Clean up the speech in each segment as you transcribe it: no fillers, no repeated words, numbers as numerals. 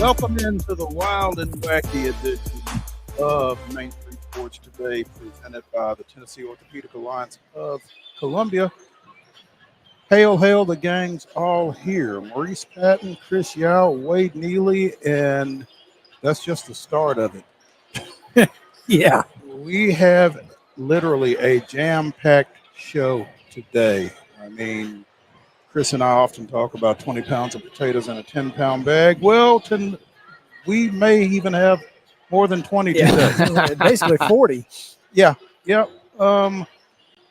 Welcome into the wild and wacky edition of Main Street Sports Today, presented by the Tennessee Orthopedic Alliance of Columbia. Hail, hail, the gang's all here. Maurice Patton, Chris Yao, Wade Neely, and that's just the start of it. Yeah. We have literally a jam-packed show today. I mean, Chris and I often talk about 20 pounds of potatoes in a 10-pound bag. Well, we may even have more than 20 today. Basically 40. Yeah. We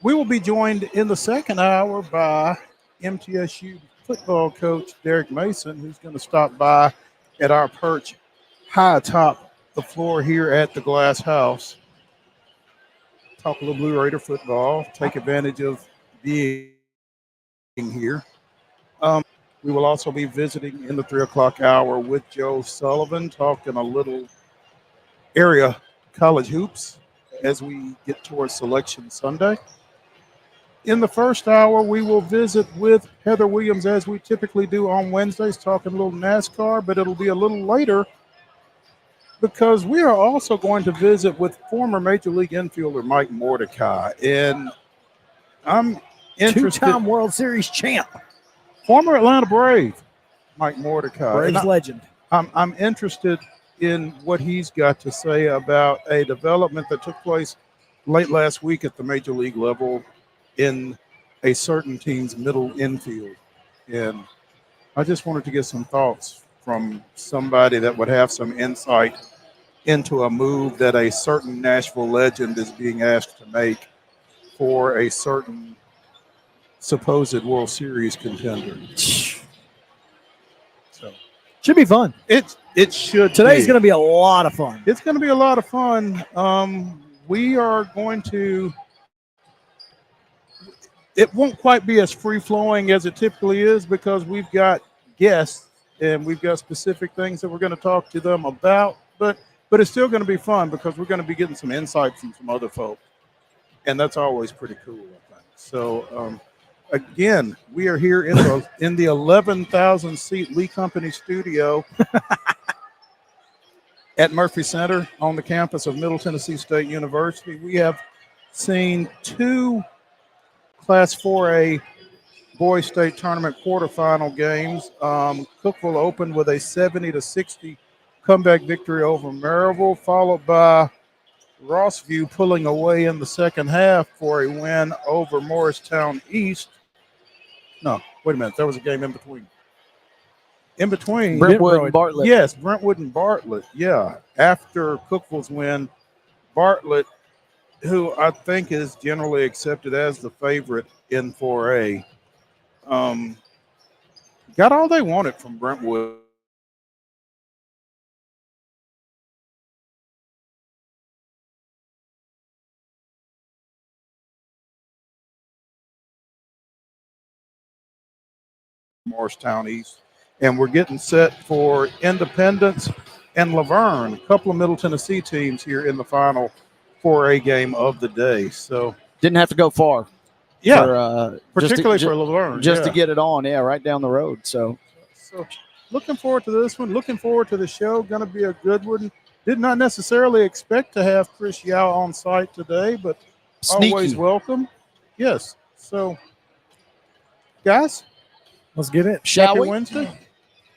will be joined in the second hour by MTSU football coach Derek Mason, who's going to stop by at our perch high atop the floor here at the Glass House. Talk a little Blue Raider football, take advantage of being here. We will also be visiting in the 3 o'clock hour with Joe Sullivan, talking a little area college hoops as we get towards Selection Sunday. In the first hour, we will visit with Heather Williams, as we typically do on Wednesdays, talking a little NASCAR, but it'll be a little later because we are also going to visit with former Major League infielder Mike Mordecai. And I'm interested. Two-time World Series champ. Former Atlanta Brave, Mike Mordecai. Braves legend. I'm interested in what he's got to say about a development that took place late last week at the Major League level in a certain team's middle infield. And I just wanted to get some thoughts from somebody that would have some insight into a move that a certain Nashville legend is being asked to make for a certain supposed World Series contender. So should be fun. It should. Today's going to be a lot of fun. It's going to be a lot of fun. We are going to. It won't quite be as free flowing as it typically is because we've got guests and we've got specific things that we're going to talk to them about. But it's still going to be fun because we're going to be getting some insight from some other folks, and that's always pretty cool, I think. So. Again, we are here in the 11,000-seat Lee Company studio at Murphy Center on the campus of Middle Tennessee State University. We have seen two Class 4A boys state tournament quarterfinal games. Cookeville opened with a 70-60 comeback victory over Maryville, followed by Rossview pulling away in the second half for a win over Morristown East. No, wait a minute. There was a game in between. Brentwood and Bartlett. Yes, Brentwood and Bartlett. Yeah. After Cookeville's win, Bartlett, who I think is generally accepted as the favorite in 4A, got all they wanted from Brentwood. Morristown East, and we're getting set for Independence and Laverne, a couple of Middle Tennessee teams here in the final 4A game of the day. So didn't have to go far. Yeah, particularly for Laverne. Just to get it on, right down the road. So looking forward to this one. Looking forward to the show. Going to be a good one. Did not necessarily expect to have Chris Yao on site today, but sneaky. Always welcome. Yes. So, guys, let's get it. Shall we? Wednesday.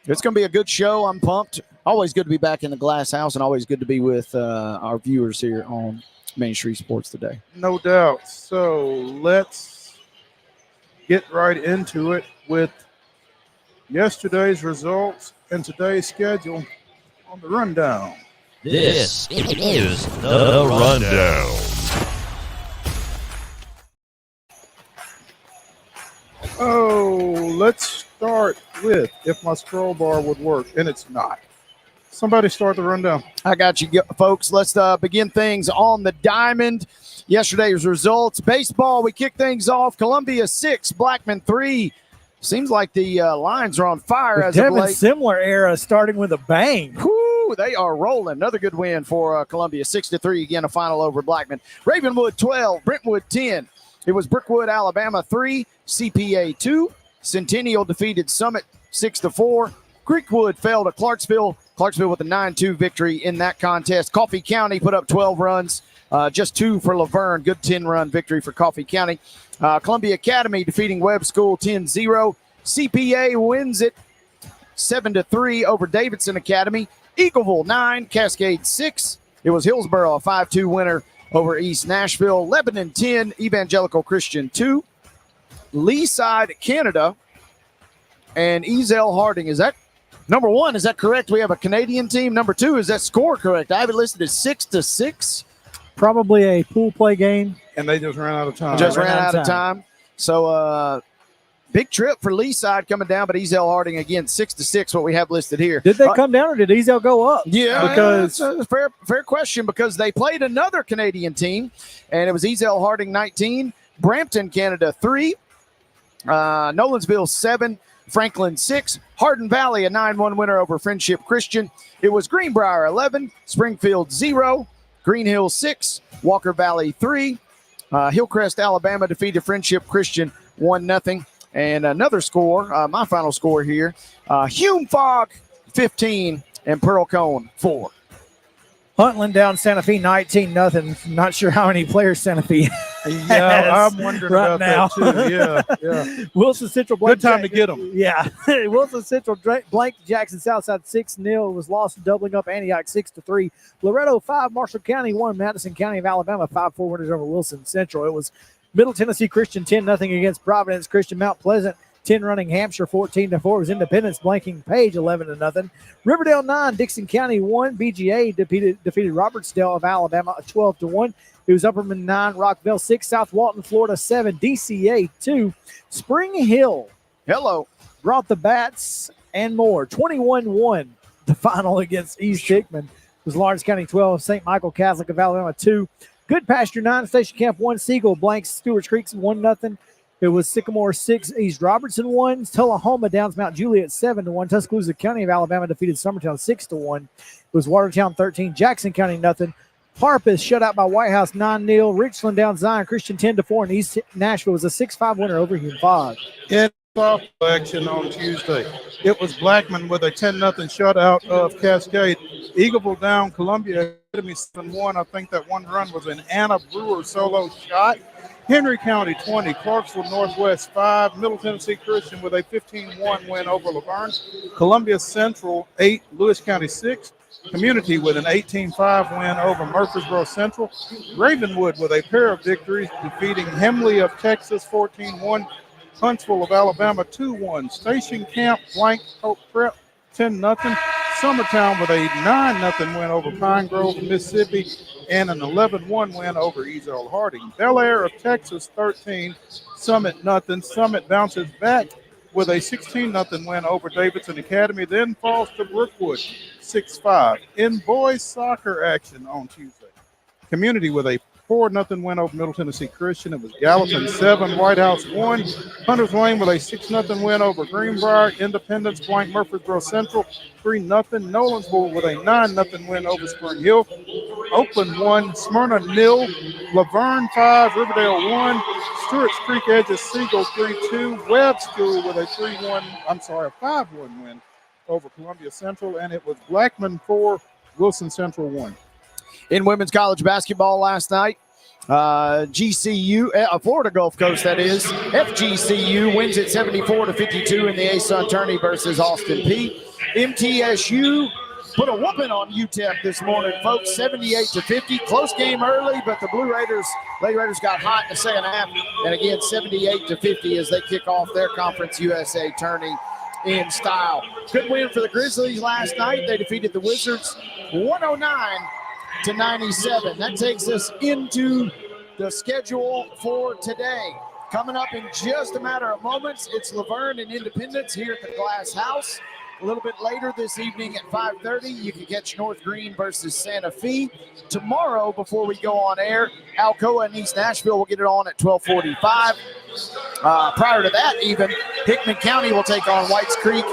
It's going to be a good show. I'm pumped. Always good to be back in the Glass House and always good to be with our viewers here on Main Street Sports Today. No doubt. So let's get right into it with yesterday's results and today's schedule on the rundown. This is the rundown. Oh, let's start with if my scroll bar would work, and it's not. Somebody start the rundown. I got you, folks. Let's begin things on the diamond. Yesterday's results. Baseball, we kick things off. Columbia 6, Blackman 3. Seems like the lines are on fire as of late. Similar era starting with a bang. Woo, they are rolling. Another good win for Columbia, 6-3. Again, a final over Blackman. Ravenwood 12, Brentwood 10. It was Brookwood, Alabama 3, CPA 2. Centennial defeated Summit 6-4. Creekwood fell to Clarksville Clarksville with a 9-2 victory in that contest. Coffee County put up 12 runs, just 2 for Laverne. Good 10-run victory for Coffee County. Columbia Academy defeating Webb School 10-0. CPA wins it 7-3 over Davidson Academy. Eagleville 9, Cascade 6. It was Hillsboro, a 5-2 winner over East Nashville. Lebanon 10, Evangelical Christian 2. Leaside, Canada, and Ezel Harding. Is that number 1? Is that correct? We have a Canadian team. Number 2, is that score correct? I have it listed as 6-6. Probably a pool play game. And they just ran out of time. Just ran out of time. So, big trip for Leaside coming down, but Ezel Harding again 6-6. What we have listed here. Did they come down or did Ezel go up? Yeah, because that's a fair question because they played another Canadian team, and it was Ezel Harding 19, Brampton, Canada 3, Nolensville 7, Franklin 6, Hardin Valley a 9-1 winner over Friendship Christian. It was Greenbrier 11, Springfield 0, Green Hill 6, Walker Valley 3. Hillcrest, Alabama defeated Friendship Christian 1-0. And another score, my final score here, Hume Fogg 15 and Pearl Cone 4. Huntland down Santa Fe 19-0. Not sure how many players Santa Fe Yeah, I'm wondering right about now. that too. Yeah. Wilson Central blank. Good time to get them. Yeah. Wilson Central blank Jackson Southside 6-0. Was lost doubling up Antioch 6-3. Loretto 5, Marshall County 1, Madison County of Alabama 5-4 winners over Wilson Central. It was Middle Tennessee Christian 10-0 against Providence Christian. Mount Pleasant 10 running Hampshire 14-4. It was Independence blanking Page 11-0. Riverdale 9, Dixon County 1. BGA defeated Robertsdale of Alabama 12-1. It was Upperman 9, Rockville 6, South Walton, Florida 7, DCA 2. Spring Hill brought the bats and more. 21-1 the final against East Hickman. It was Lawrence County 12, St. Michael Catholic of Alabama 2. Good Pasture 9, Station Camp 1, Siegel blanks Stewart's Creek 1-0. It was Sycamore 6, East Robertson 1. Tullahoma downs Mount Juliet 7-1. Tuscaloosa County of Alabama defeated Summertown 6-1. It was Watertown 13, Jackson County 0. Harpeth shut out by White House 9-0. Richland down Zion Christian 10-4. And East Nashville was a 6-5 winner over Hume Fogg. In softball action on Tuesday, it was Blackman with a 10-0 shutout of Cascade. Eagleville down Columbia Academy 7-1. I think that one run was an Anna Brewer solo shot. Henry County 20, Clarksville Northwest 5, Middle Tennessee Christian with a 15-1 win over Laverne. Columbia Central 8, Lewis County 6. Community with an 18-5 win over Murfreesboro Central. Ravenwood with a pair of victories, defeating Hemley of Texas 14-1. Huntsville of Alabama 2-1. Station Camp blank Hope Prep 10-0. Summertown with a 9-0 win over Pine Grove, Mississippi, and an 11-1 win over Ezel Harding. Bel Air of Texas 13, Summit 0. Summit bounces back with a 16-0 win over Davidson Academy, then falls to Brookwood 6-5. In boys soccer action on Tuesday, Community with a 4-0 win over Middle Tennessee Christian. It was Gallatin 7, White House 1. Hunters Lane with a 6-0 win over Greenbrier. Independence blank Murfreesboro Central 3-0. Nolensville with a 9-0 win over Spring Hill. Oakland 1, Smyrna 0. Laverne 5, Riverdale 1. Stewart's Creek Edges Siegel 3-2. Webb School with a 5-1 win over Columbia Central. And it was Blackman 4, Wilson Central 1. In women's college basketball last night, GCU, Florida Gulf Coast that is, FGCU wins it 74-52 in the A-Sun tourney versus Austin Peay. MTSU put a whooping on UTEP this morning, folks, 78-50. Close game early, but the Lady Raiders got hot in the second half. And again, 78-50 as they kick off their Conference USA tourney in style. Good win for the Grizzlies last night. They defeated the Wizards 109-97. That takes us into the schedule for today. Coming up in just a matter of moments, it's Laverne and Independence here at the Glass House. A little bit later this evening at 5:30, you can catch North Green versus Santa Fe. Tomorrow, before we go on air, Alcoa and East Nashville will get it on at 12:45. Prior to that, even, Hickman County will take on Whites Creek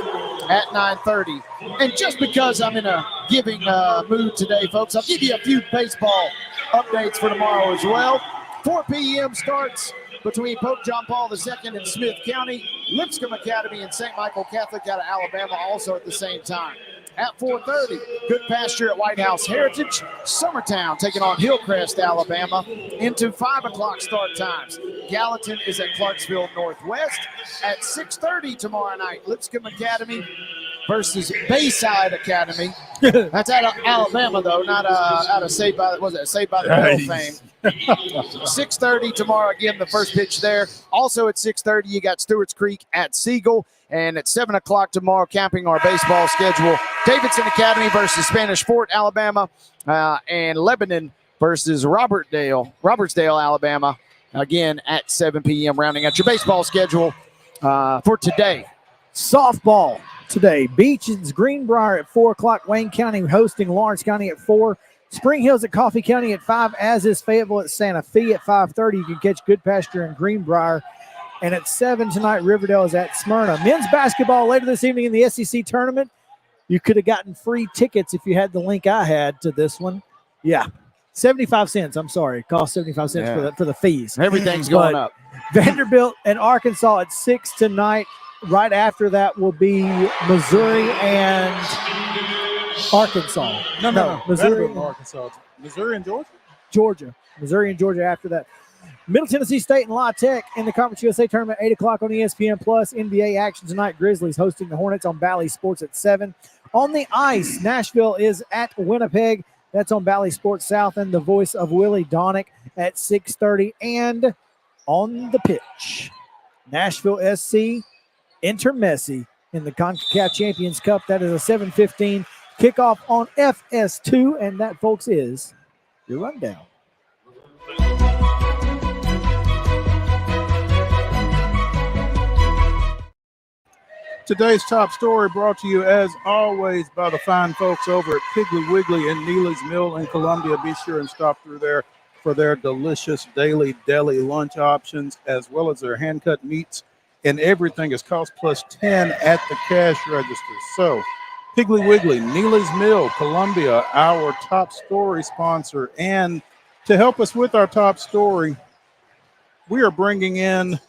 at 9:30. And just because I'm in a giving mood today, folks, I'll give you a few baseball updates for tomorrow as well. 4 p.m. starts between Pope John Paul II and Smith County. Lipscomb Academy and St. Michael Catholic out of Alabama also at the same time. At 4:30, Good Pasture at White House Heritage. Summertown taking on Hillcrest, Alabama, into 5 o'clock start times. Gallatin is at Clarksville Northwest. At 6:30 tomorrow night, Lipscomb Academy versus Bayside Academy. That's out of Alabama, though, not out of Saved by the Bell fame. 6:30 tomorrow. Again, the first pitch there. Also at 6:30, you got Stewart's Creek at Siegel. And at 7 o'clock tomorrow, capping our baseball schedule, Davidson Academy versus Spanish Fort, Alabama, and Lebanon versus Robertsdale, Alabama, again at 7 p.m., rounding out your baseball schedule for today. Softball today. Beaches, Greenbrier at 4 o'clock. Wayne County hosting Lawrence County at 4. Spring Hills at Coffee County at 5, as is Fayetteville at Santa Fe at 5:30. You can catch Good Pasture and Greenbrier. And at 7 tonight, Riverdale is at Smyrna. Men's basketball later this evening in the SEC tournament. You could have gotten free tickets if you had the link I had to this one. Yeah, 75 cents. I'm sorry. It cost 75 cents for the fees. Everything's going up. Vanderbilt and Arkansas at 6 tonight. Right after that will be Missouri and Arkansas. No. Missouri and Arkansas. Missouri and Georgia? Georgia. Missouri and Georgia after that. Middle Tennessee State and La Tech in the Conference USA tournament, 8 o'clock on ESPN+. NBA action tonight. Grizzlies hosting the Hornets on Bally Sports at 7. On the ice, Nashville is at Winnipeg. That's on Bally Sports South, and the voice of Willie Donick at 6:30. And on the pitch, Nashville SC enter Messi in the CONCACAF Champions Cup. That is a 7:15 kickoff on FS2, and that, folks, is your rundown. Today's top story brought to you, as always, by the fine folks over at Piggly Wiggly and Neely's Mill in Columbia. Be sure and stop through there for their delicious daily deli lunch options, as well as their hand-cut meats, and everything is cost plus 10 at the cash register. So, Piggly Wiggly, Neely's Mill, Columbia, our top story sponsor. And to help us with our top story, we are bringing in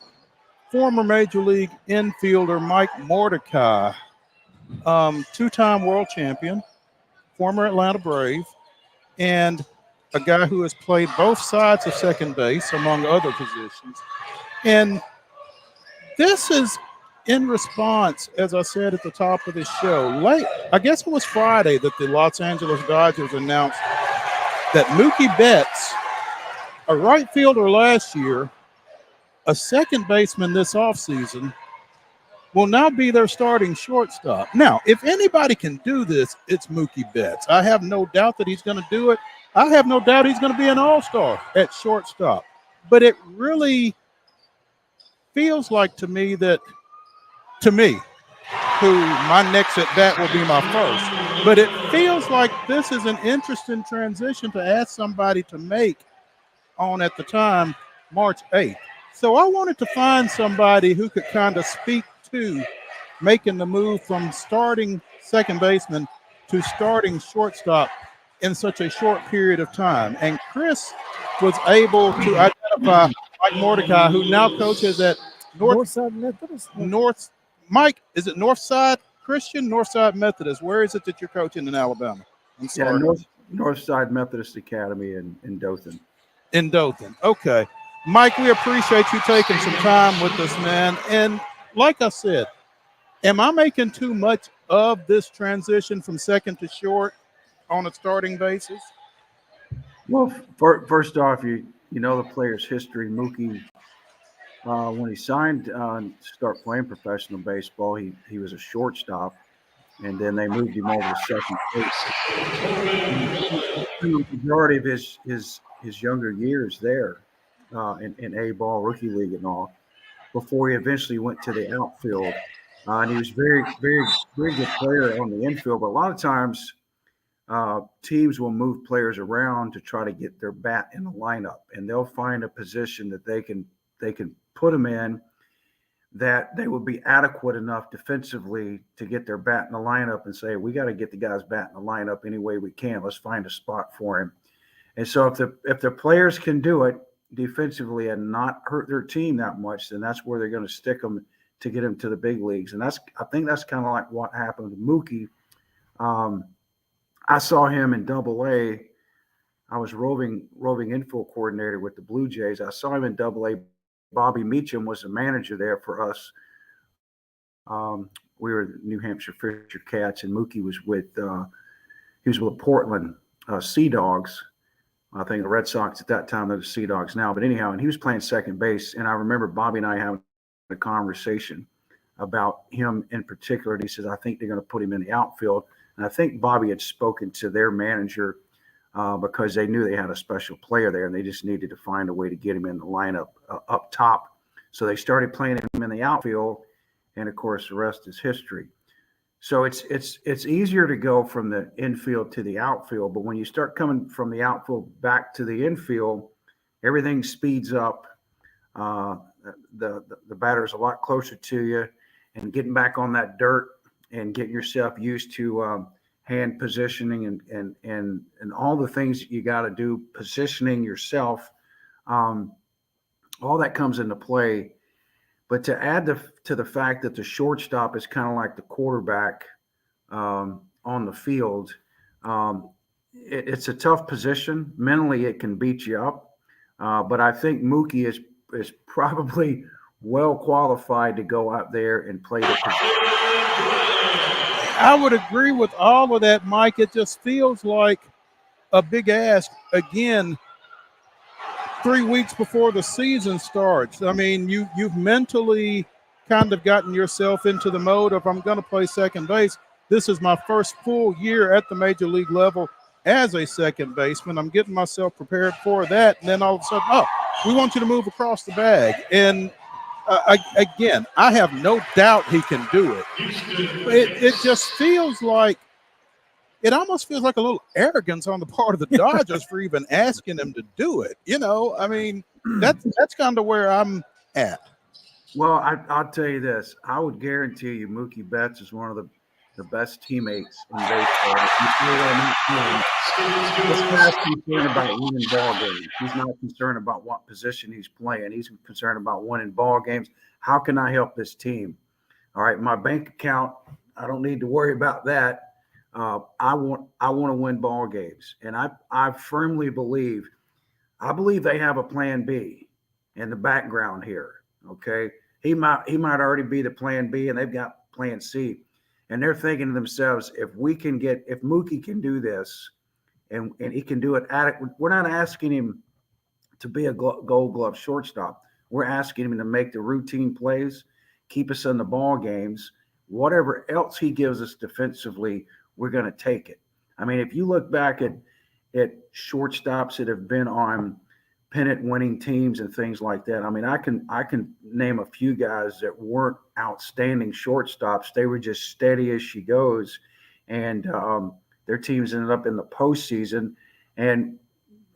former Major League infielder Mike MORDECAI, two-time world champion, former Atlanta Brave, and a guy who has played both sides of second base, among other positions. And this is in response, as I said at the top of this show, I guess it was Friday, that the Los Angeles Dodgers announced that Mookie Betts, a right fielder last year, a second baseman this offseason, will now be their starting shortstop. Now, if anybody can do this, it's Mookie Betts. I have no doubt that he's going to do it. I have no doubt he's going to be an all-star at shortstop. But it really feels like to me, who my next at bat will be my first, but it feels like this is an interesting transition to ask somebody to make on, at the time, March 8th. So I wanted to find somebody who could kind of speak to making the move from starting second baseman to starting shortstop in such a short period of time. And Chris was able to identify Mike MORDECAI, who now coaches at Northside Methodist. Mike, is it Northside Christian, Northside Methodist? Where is it that you're coaching in Alabama? I'm sorry. Yeah, Northside Methodist Academy in Dothan. In Dothan. Okay. Mike, we appreciate you taking some time with us, man. And like I said, am I making too much of this transition from second to short on a starting basis? Well, first off, you know the player's history. Mookie, when he signed to start playing professional baseball, he was a shortstop, and then they moved him over to second base. The majority of his younger years there in A-ball, rookie league and all, before he eventually went to the outfield. And he was very, very, very good player on the infield. But a lot of times teams will move players around to try to get their bat in the lineup, and they'll find a position that they can put them in that they would be adequate enough defensively to get their bat in the lineup and say, we got to get the guy's bat in the lineup any way we can. Let's find a spot for him. And so if the players can do it defensively and not hurt their team that much, then that's where they're going to stick them to get him to the big leagues. And I think that's kind of like what happened with Mookie. I saw him in Double-A. I was roving infield coordinator with the Blue Jays. I saw him in Double-A. Bobby Meacham was the manager there for us. We were the New Hampshire Fisher Cats, and Mookie was with Portland Sea Dogs. I think the Red Sox at that time, they're the Sea Dogs now. But anyhow, and he was playing second base. And I remember Bobby and I having a conversation about him in particular. And he says, I think they're going to put him in the outfield. And I think Bobby had spoken to their manager because they knew they had a special player there, and they just needed to find a way to get him in the lineup up top. So they started playing him in the outfield, and of course, the rest is history. So it's easier to go from the infield to the outfield, but when you start coming from the outfield back to the infield, everything speeds up. The batter's a lot closer to you, and getting back on that dirt and getting yourself used to hand positioning and all the things that you got to do, positioning yourself, all that comes into play. But to add to the fact that the shortstop is kind of like the quarterback on the field, it's a tough position. Mentally, it can beat you up. But I think Mookie is probably well qualified to go out there and play the position. I would agree with all of that, Mike. It just feels like a big ask again 3 weeks before the season starts. I mean, you've mentally kind of gotten yourself into the mode of, I'm going to play second base. This is my first full year at the major league level as a second baseman. I'm getting myself prepared for that. And then all of a sudden, oh, we want you to move across the bag. And again, I have no doubt he can do it. It just feels like, it almost feels like a little arrogance on the part of the Dodgers for even asking him to do it. You know, I mean, that's kind of where I'm at. Well, I'll tell you this. I would guarantee you Mookie Betts is one of the best teammates in baseball. This guy's concerned about winning ball games. He's not concerned about what position he's playing. He's concerned about winning ball games. How can I help this team? All right, my bank account, I don't need to worry about that. I want to win ball games, and I firmly believe they have a plan B in the background here. Okay, he might already be the plan B, and they've got plan C, and they're thinking to themselves, if Mookie can do this, and he can do it adequate. We're not asking him to be a Gold Glove shortstop. We're asking him to make the routine plays, keep us in the ball games. Whatever else he gives us defensively, we're going to take it. I mean, if you look back at shortstops that have been on pennant-winning teams and things like that, I mean, I can name a few guys that weren't outstanding shortstops. They were just steady as she goes, and their teams ended up in the postseason. And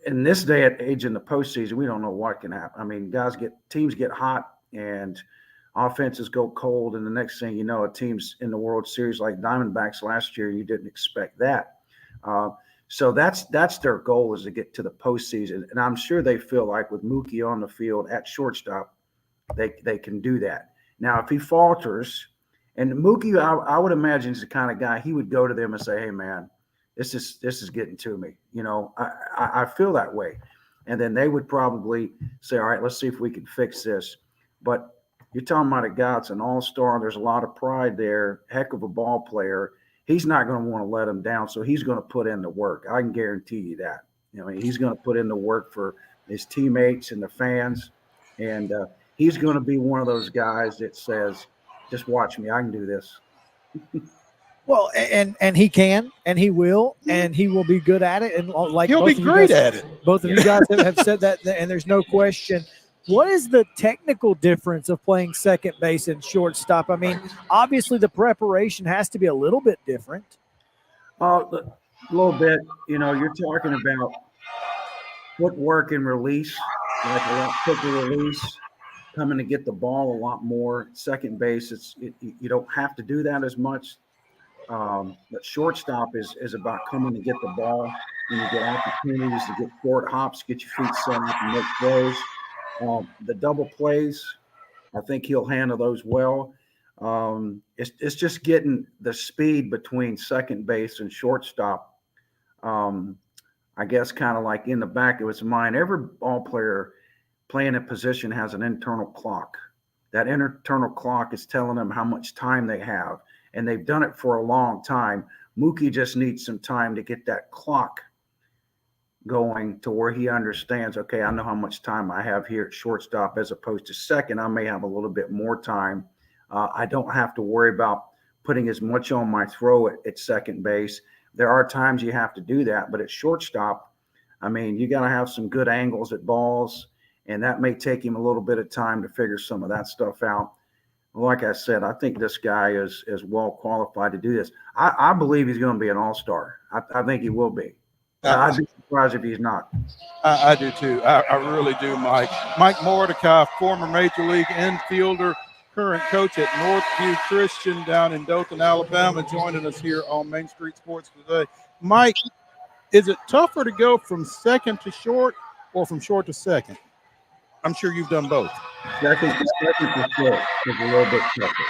in this day and age in the postseason, we don't know what can happen. I mean, teams get hot and offenses go cold, and the next thing you know, a team's in the World Series like Diamondbacks last year. You didn't expect that. So that's their goal, is to get to the postseason. And I'm sure they feel like with Mookie on the field at shortstop, they can do that. Now, if he falters, and Mookie, I would imagine is the kind of guy, he would go to them and say, hey, man, this is getting to me. You know, I feel that way. And then they would probably say, all right, let's see if we can fix this. But you're talking about a guy that's an all-star. There's a lot of pride there, heck of a ball player. He's not going to want to let him down, so he's going to put in the work. I can guarantee you that. You know, he's going to put in the work for his teammates and the fans, and he's going to be one of those guys that says, just watch me. I can do this. Well, and he can, and he will, and he will be good at it. And like He'll be great at it. Both of you guys have said that, and there's no question. What is the technical difference of playing second base and shortstop? I mean, obviously the preparation has to be a little bit different. A little bit. You know, you're talking about footwork and release, like a lot quicker release, coming to get the ball a lot more. Second base, you don't have to do that as much. But shortstop is about coming to get the ball, and you get opportunities to get short hops, get your feet set up and make throws. The double plays, I think he'll handle those well. It's just getting the speed between second base and shortstop. I guess kind of like in the back of his mind. Every ball player playing a position has an internal clock. That internal clock is telling them how much time they have, and they've done it for a long time. Mookie just needs some time to get that clock going to where he understands, okay, I know how much time I have here at shortstop as opposed to second. I may have a little bit more time. I don't have to worry about putting as much on my throw at second base. There are times you have to do that, but at shortstop, I mean, you got to have some good angles at balls, and that may take him a little bit of time to figure some of that stuff out. Like I said, I think this guy is well qualified to do this. I believe he's going to be an all-star. I think he will be. I'd be surprised if he's not. I do too. I really do, Mike. Mike Mordecai, former Major League infielder, current coach at Northview Christian down in Dothan, Alabama, joining us here on Main Street Sports today. Mike, is it tougher to go from second to short or from short to second? I'm sure you've done both. Second to short is a little bit tougher.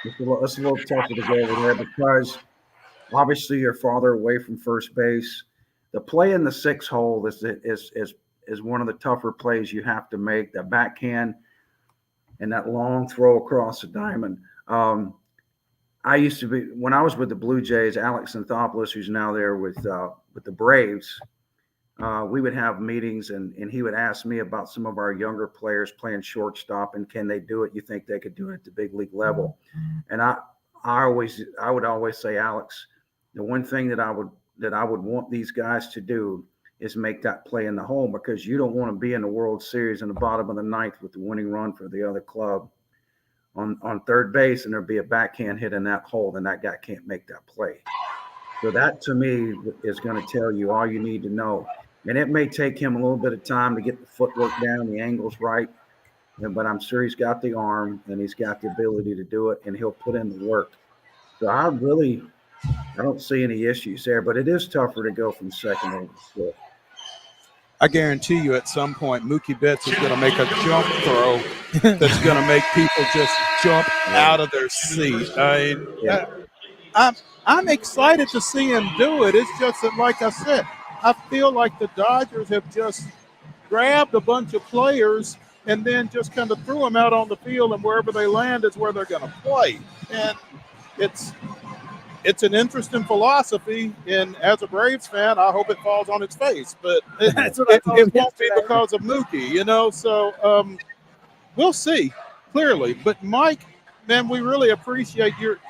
It's a little tougher to go over there because obviously you're farther away from first base. The play in the 6 hole is one of the tougher plays you have to make. That backhand and that long throw across the diamond. I used to be, when I was with the Blue Jays, Alex Anthopoulos, who's now there with the Braves, we would have meetings and he would ask me about some of our younger players playing shortstop and can they do it? You think they could do it at the big league level? And I would always say, Alex, the one thing that I would want these guys to do is make that play in the hole, because you don't want to be in the World Series in the bottom of the ninth with the winning run for the other club on third base, and there'd be a backhand hit in that hole, then that guy can't make that play. So that to me is going to tell you all you need to know. And it may take him a little bit of time to get the footwork down, the angles right, but I'm sure he's got the arm and he's got the ability to do it, and he'll put in the work. So I don't see any issues there, but it is tougher to go from second over to short. I guarantee you at some point Mookie Betts is going to make a jump throw that's going to make people just jump out of their seat. I'm excited to see him do it. It's just that, like I said, I feel like the Dodgers have just grabbed a bunch of players and then just kind of threw them out on the field, and wherever they land is where they're going to play. And it's an interesting philosophy, and as a Braves fan, I hope it falls on its face. But it won't be because of Mookie, So we'll see, clearly. But, Mike, man, we really appreciate your –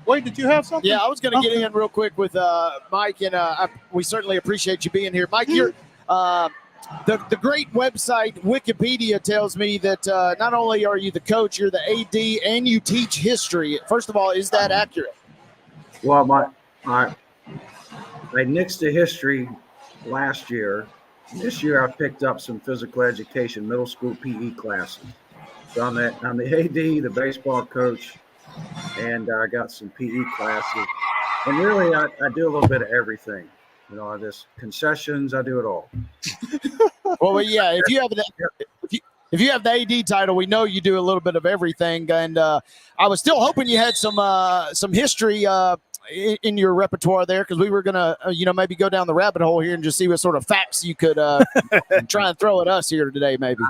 Wade, did you have something? Yeah, I was going to get in real quick with Mike, and we certainly appreciate you being here. Mike, you're the great website Wikipedia tells me that not only are you the coach, you're the AD, and you teach history. First of all, is that accurate? Well, I nixed the history last year. This year I picked up some physical education, middle school PE classes. So I'm the AD, the baseball coach, and I got some PE classes. And really, I do a little bit of everything. I just concessions, I do it all. Well, yeah, if you have the AD title, we know you do a little bit of everything. And I was still hoping you had some history in your repertoire there, because we were going to, maybe go down the rabbit hole here and just see what sort of facts you could try and throw at us here today, maybe.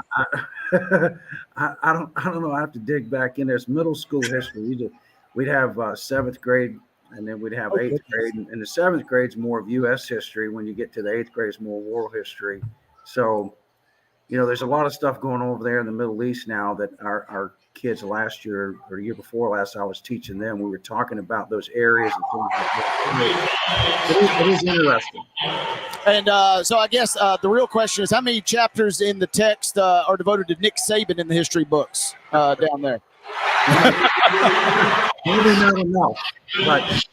I don't know. I have to dig back in. There's middle school history. We'd have 7th grade, and then we'd have 8th grade. And the 7th grade's more of U.S. history. When you get to the 8th grade, it's more world history. So, there's a lot of stuff going on over there in the Middle East now that our kids last year or the year before last, I was teaching them. We were talking about those areas and things like that. It is interesting. And so I guess the real question is, how many chapters in the text are devoted to Nick Saban in the history books down there? Maybe not enough, but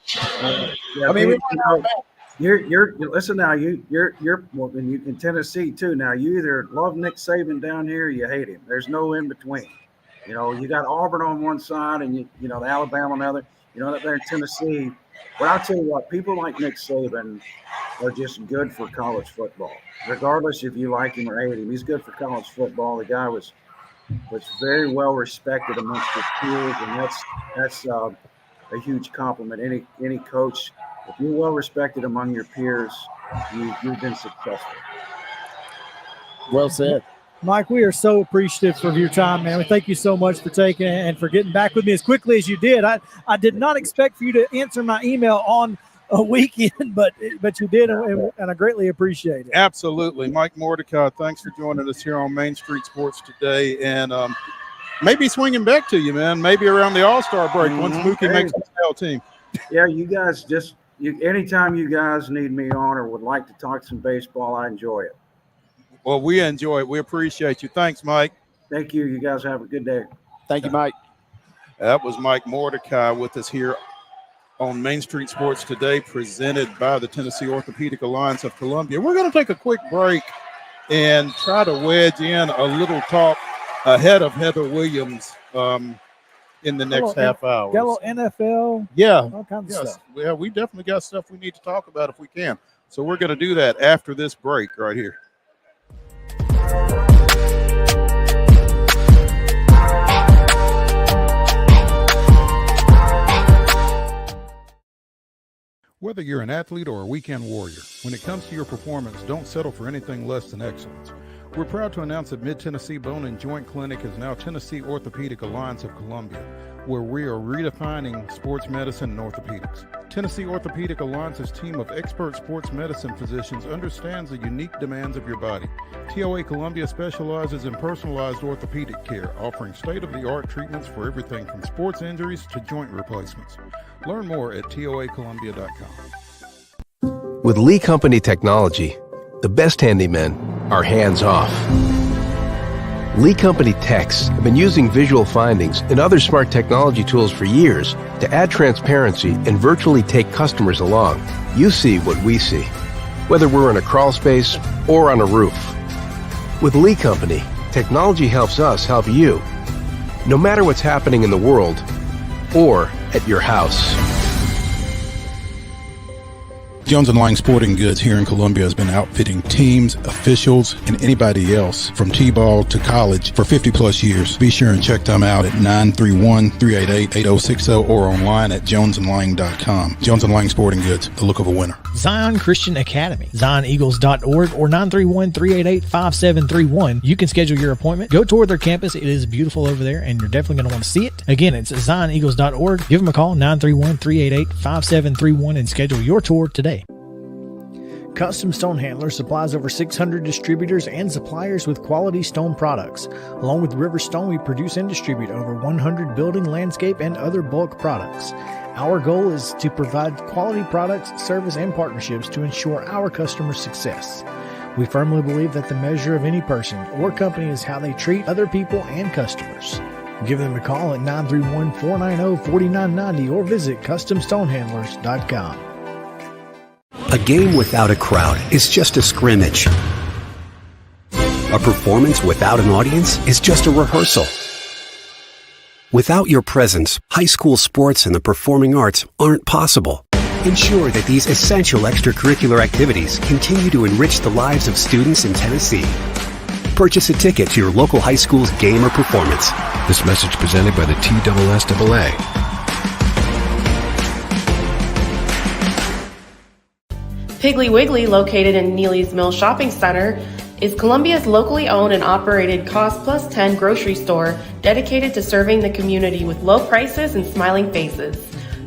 you're listen now. You're in Tennessee too. Now you either love Nick Saban down here or you hate him. There's no in between. You got Auburn on one side and the Alabama on the other. Up there in Tennessee. But I'll tell you what, people like Nick Saban are just good for college football. Regardless if you like him or hate him, he's good for college football. The guy was was very well respected amongst his peers, and that's a huge compliment. Any coach, if you're well respected among your peers, you've been successful. Well said. Mike, we are so appreciative of your time, man. We thank you so much for taking it and for getting back with me as quickly as you did. I did not expect for you to answer my email on a weekend, but you did, and I greatly appreciate it. Absolutely. Mike Mordecai, thanks for joining us here on Main Street Sports today. And maybe swinging back to you, man, maybe around the All-Star break once Mookie makes the SL team. Yeah, you guys anytime you guys need me on or would like to talk some baseball, I enjoy it. Well, we enjoy it. We appreciate you. Thanks, Mike. Thank you. You guys have a good day. Thank you, Mike. That was Mike Mordecai with us here on Main Street Sports today, presented by the Tennessee Orthopedic Alliance of Columbia. We're going to take a quick break and try to wedge in a little talk ahead of Heather Williams in the next half hour. Got a little NFL. Yeah. All kinds of stuff. Yeah, we definitely got stuff we need to talk about if we can. So we're going to do that after this break right here. Whether you're an athlete or a weekend warrior, when it comes to your performance, don't settle for anything less than excellence. We're proud to announce that Mid-Tennessee Bone and Joint Clinic is now Tennessee Orthopedic Alliance of Columbia, where we are redefining sports medicine and orthopedics. Tennessee Orthopedic Alliance's team of expert sports medicine physicians understands the unique demands of your body. TOA Columbia specializes in personalized orthopedic care, offering state-of-the-art treatments for everything from sports injuries to joint replacements. Learn more at toacolumbia.com. With Lee Company technology, the best handymen are hands-off. Lee Company techs have been using visual findings and other smart technology tools for years to add transparency and virtually take customers along. You see what we see, whether we're in a crawl space or on a roof. With Lee Company, technology helps us help you, no matter what's happening in the world or at your house. Jones & Lang Sporting Goods here in Columbia has been outfitting teams, officials, and anybody else from T-ball to college for 50-plus years. Be sure and check them out at 931-388-8060 or online at jonesandlang.com. Jones & Lang Sporting Goods, the look of a winner. Zion Christian Academy, zioneagles.org or 931-388-5731. You can schedule your appointment. Go tour their campus. It is beautiful over there, and you're definitely going to want to see it. Again, it's zioneagles.org. Give them a call, 931-388-5731, and schedule your tour today. Custom Stone Handler supplies over 600 distributors and suppliers with quality stone products. Along with River Stone, we produce and distribute over 100 building, landscape, and other bulk products. Our goal is to provide quality products, service, and partnerships to ensure our customers' success. We firmly believe that the measure of any person or company is how they treat other people and customers. Give them a call at 931-490-4990 or visit CustomStonehandlers.com. A game without a crowd is just a scrimmage. A performance without an audience is just a rehearsal. Without your presence, high school sports and the performing arts aren't possible. Ensure that these essential extracurricular activities continue to enrich the lives of students in Tennessee. Purchase a ticket to your local high school's game or performance. This message presented by the TSSAA. Piggly Wiggly, located in Neely's Mill Shopping Center, is Columbia's locally owned and operated Cost Plus 10 grocery store dedicated to serving the community with low prices and smiling faces.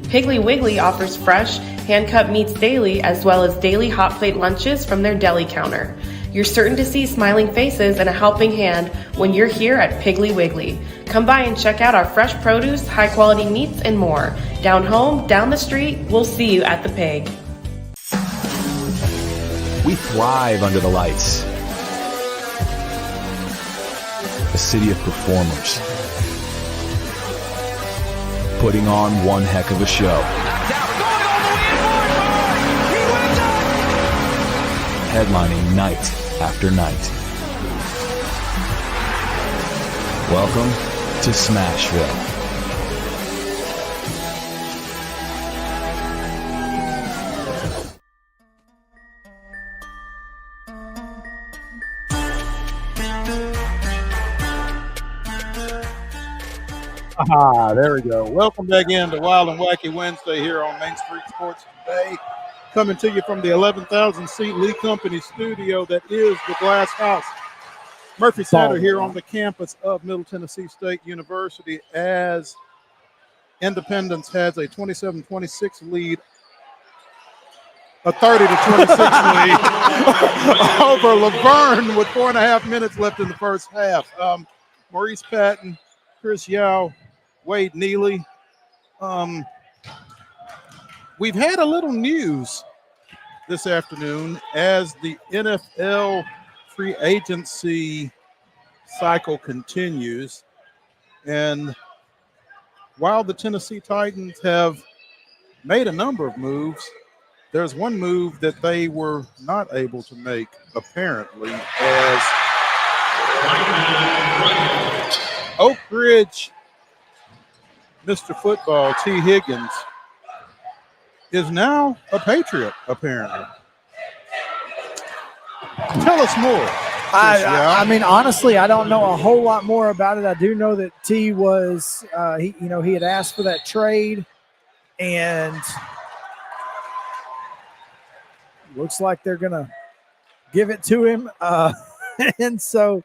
Piggly Wiggly offers fresh, hand-cut meats daily, as well as daily hot plate lunches from their deli counter. You're certain to see smiling faces and a helping hand when you're here at Piggly Wiggly. Come by and check out our fresh produce, high-quality meats, and more. Down home, down the street, we'll see you at the Pig. We thrive under the lights. A city of performers. Putting on one heck of a show. Headlining night after night. Welcome to Smashville. There we go. Welcome back into Wild and Wacky Wednesday here on Main Street Sports Today. Coming to you from the 11,000-seat Lee Company studio that is the Glass House. Murphy Center here on the campus of Middle Tennessee State University as Independence has a 27-26 lead, a 30-26 lead over Laverne with 4.5 minutes left in the first half. Maurice Patton, Chris Yao, Wade Neely. We've had a little news this afternoon as the NFL free agency cycle continues. And while the Tennessee Titans have made a number of moves, there's one move that they were not able to make, apparently, as Oak Ridge Mr. Football, T. Higgins, is now a Patriot, apparently. Tell us more. I mean, honestly, I don't know a whole lot more about it. I do know that T was, he had asked for that trade, and looks like they're going to give it to him. And so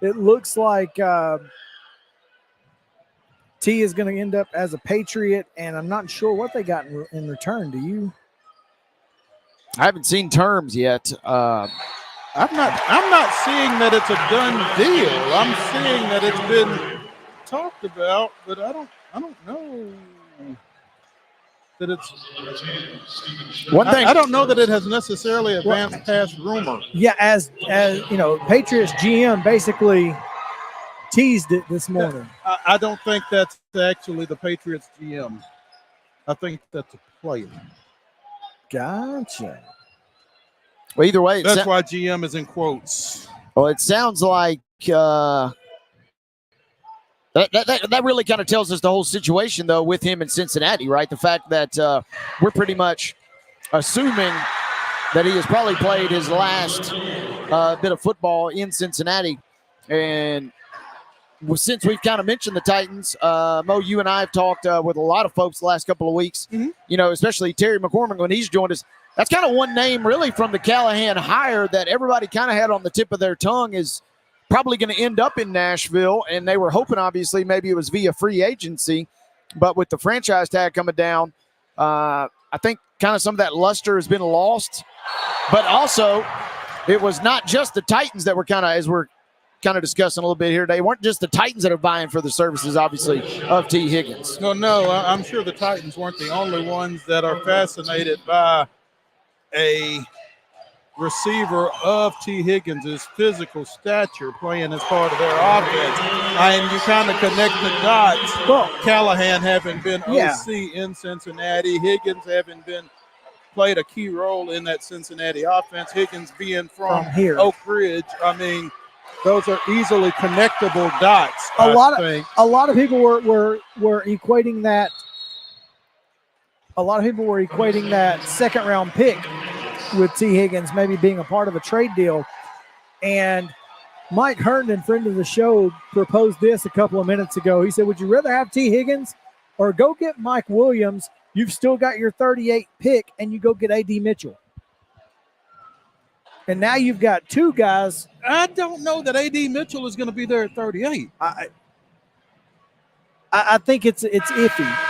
it looks like T is going to end up as a Patriot, and I'm not sure what they got in return. Do you? I haven't seen terms yet. I'm not seeing that it's a done deal. I'm seeing that it's been talked about, but I don't know that it's one thing. I don't know that it has necessarily advanced past rumor. Yeah, as you know, Patriots GM basically teased it this morning. I don't think that's actually the Patriots GM. I think that's a player. Gotcha. Well, either way, that's why GM is in quotes. Well, it sounds like that really kind of tells us the whole situation, though, with him in Cincinnati, right? The fact that we're pretty much assuming that he has probably played his last bit of football in Cincinnati. And since we've kind of mentioned the Titans, Mo, you and I have talked with a lot of folks the last couple of weeks, you know, especially Terry McCormick when he's joined us. That's kind of one name really from the Callahan hire that everybody kind of had on the tip of their tongue is probably going to end up in Nashville. And they were hoping, obviously, maybe it was via free agency. But with the franchise tag coming down, I think kind of some of that luster has been lost. But also, it was not just the Titans that were kind of, as we're kind of discussing a little bit here today, weren't just the Titans that are vying for the services, obviously, of T. Higgins. No, I'm sure the Titans weren't the only ones that are fascinated by a receiver of T. Higgins' physical stature playing as part of their offense. And you kind of connect the dots. Well, Callahan having been OC in Cincinnati, Higgins having played a key role in that Cincinnati offense, Higgins being from here, Oak Ridge. I mean, those are easily connectable dots. A lot of people were equating that. A lot of people were equating that second round pick with T. Higgins maybe being a part of a trade deal. And Mike Herndon, friend of the show, proposed this a couple of minutes ago. He said, would you rather have T. Higgins or go get Mike Williams? You've still got your 38 pick, and you go get A.D. Mitchell. And now you've got two guys. I don't know that A.D. Mitchell is going to be there at 38. I think it's iffy.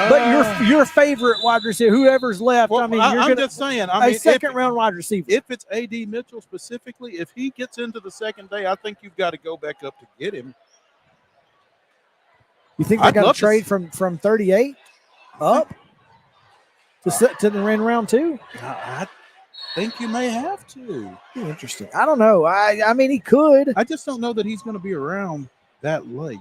But your favorite wide receiver, whoever's left, well, I mean, I'm just saying. I mean, second-round wide receiver. If it's A.D. Mitchell specifically, if he gets into the second day, I think you've got to go back up to get him. You think they got to trade from 38 up to the round two? I think you may have to. Be interesting. I don't know. I mean, he could. I just don't know that he's going to be around that late.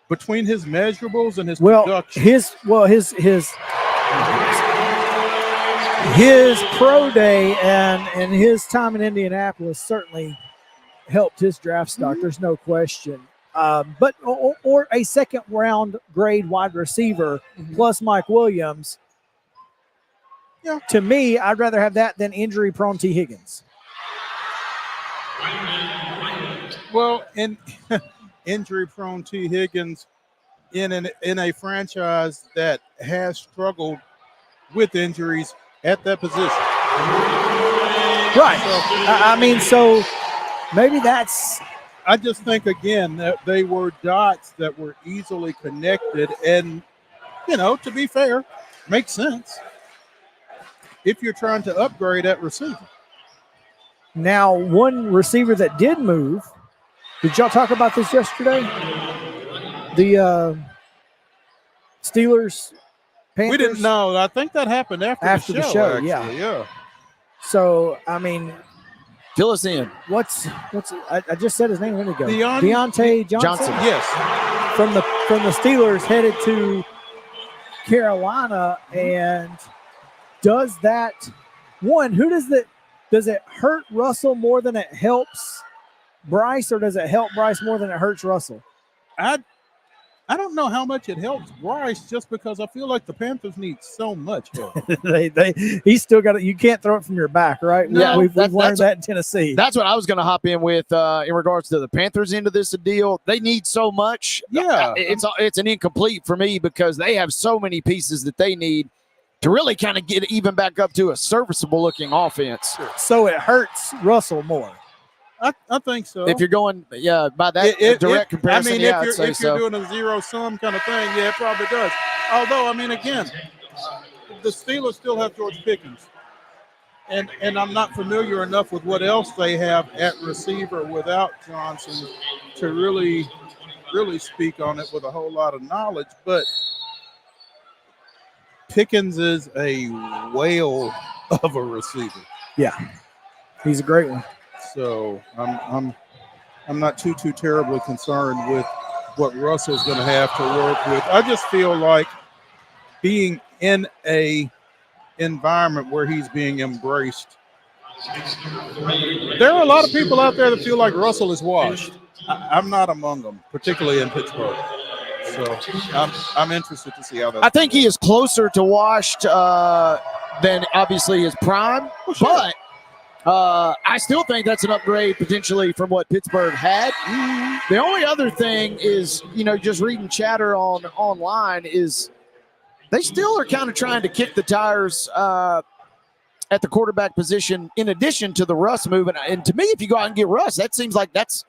Between his measurables and his production. His pro day and his time in Indianapolis certainly helped his draft stock. There's no question. But or a second round grade wide receiver plus Mike Williams. Yeah. To me, I'd rather have that than injury prone T. Higgins. Well, in injury-prone T. Higgins in a franchise that has struggled with injuries at that position. Right. So maybe that's. I just think, again, that they were dots that were easily connected. And, to be fair, makes sense if you're trying to upgrade at receiver. Now, one receiver that did move, did y'all talk about this yesterday? The Steelers, Panthers? We didn't know. I think that happened after the show. Actually. Yeah. So, fill us in. I just said his name a minute ago. Deontay Johnson. Yes. From the Steelers headed to Carolina, and does it hurt Russell more than it helps Bryce, or does it help Bryce more than it hurts Russell? I don't know how much it helps Bryce, just because I feel like the Panthers need so much help. He's still got it. You can't throw it from your back, right? Yeah, we've learned that in Tennessee. That's what I was going to hop in with in regards to the Panthers end of this deal. They need so much. Yeah, it's an incomplete for me because they have so many pieces that they need to really kind of get even back up to a serviceable looking offense. So it hurts Russell more. I think so. If you're going, by that direct comparison, if you're doing a zero-sum kind of thing, it probably does. Although, again, the Steelers still have George Pickens. And I'm not familiar enough with what else they have at receiver without Johnson to really, really speak on it with a whole lot of knowledge. But Pickens is a whale of a receiver. Yeah, he's a great one. So I'm not too terribly concerned with what Russell's going to have to work with. I just feel like being in a environment where he's being embraced. There are a lot of people out there that feel like Russell is washed. I'm not among them, particularly in Pittsburgh. So I'm interested to see how that. I think he is closer to washed than obviously his prime, but. I still think that's an upgrade potentially from what Pittsburgh had. The only other thing is, just reading chatter online is they still are kind of trying to kick the tires at the quarterback position in addition to the Russ move. And to me, if you go out and get Russ, that seems like that's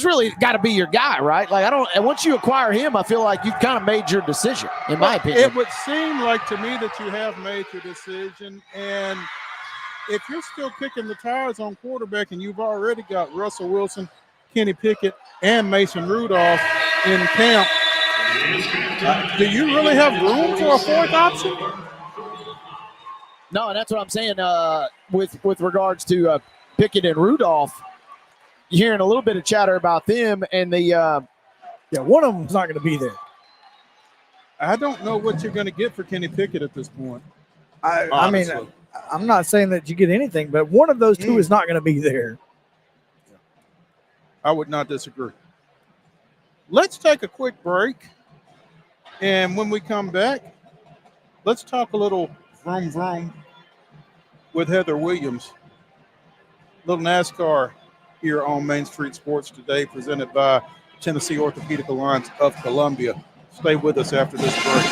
really got to be your guy, right? And once you acquire him, I feel like you've kind of made your decision, in my opinion. It would seem like to me that you have made your decision, and if you're still kicking the tires on quarterback and you've already got Russell Wilson, Kenny Pickett, and Mason Rudolph in camp, do you really have room for a fourth option? No, and that's what I'm saying with regards to Pickett and Rudolph. You're hearing a little bit of chatter about them, and one of them's not going to be there. I don't know what you're going to get for Kenny Pickett at this point. I'm not saying that you get anything, but one of those two is not going to be there. I would not disagree. Let's take a quick break. And when we come back, let's talk a little vroom vroom with Heather Williams. Little NASCAR here on Main Street Sports Today, presented by Tennessee Orthopedic Alliance of Columbia. Stay with us after this break.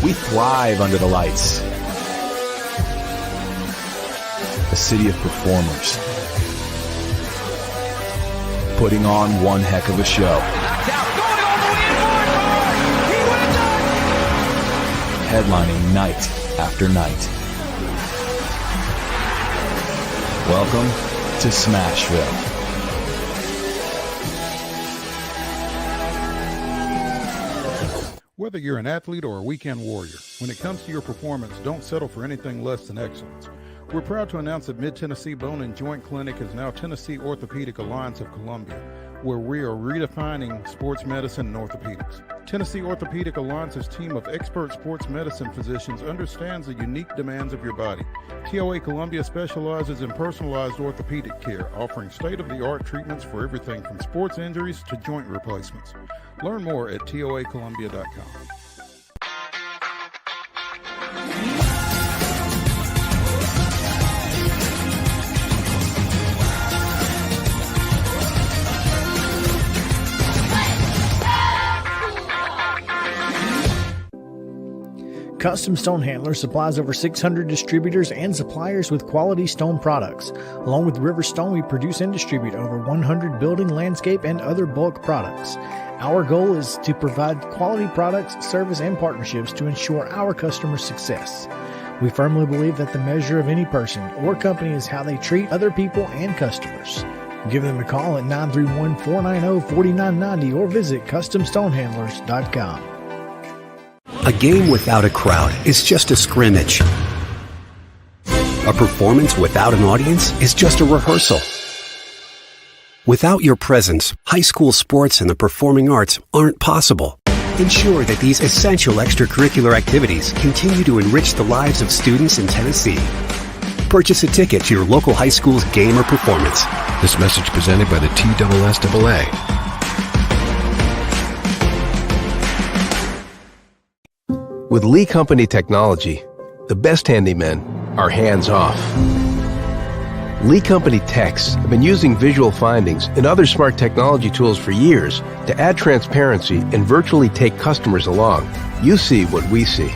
We thrive under the lights. A city of performers. Putting on one heck of a show. Headlining night after night. Welcome to Smashville. Whether you're an athlete or a weekend warrior, when it comes to your performance, don't settle for anything less than excellence. We're proud to announce that Mid-Tennessee Bone and Joint Clinic is now Tennessee Orthopedic Alliance of Columbia, where we are redefining sports medicine and orthopedics. Tennessee Orthopedic Alliance's team of expert sports medicine physicians understands the unique demands of your body. TOA Columbia specializes in personalized orthopedic care, offering state-of-the-art treatments for everything from sports injuries to joint replacements. Learn more at toacolumbia.com. Custom Stone Handler supplies over 600 distributors and suppliers with quality stone products. Along with River Stone, we produce and distribute over 100 building, landscape, and other bulk products. Our goal is to provide quality products, service, and partnerships to ensure our customers' success. We firmly believe that the measure of any person or company is how they treat other people and customers. Give them a call at 931-490-4990 or visit CustomStonehandlers.com. A game without a crowd is just a scrimmage. A performance without an audience is just a rehearsal. Without your presence, high school sports and the performing arts aren't possible. Ensure that these essential extracurricular activities continue to enrich the lives of students in Tennessee. Purchase a ticket to your local high school's game or performance. This message presented by the TSSAA. With Lee Company technology, the best handymen are hands-off. Lee Company techs have been using visual findings and other smart technology tools for years to add transparency and virtually take customers along. You see what we see,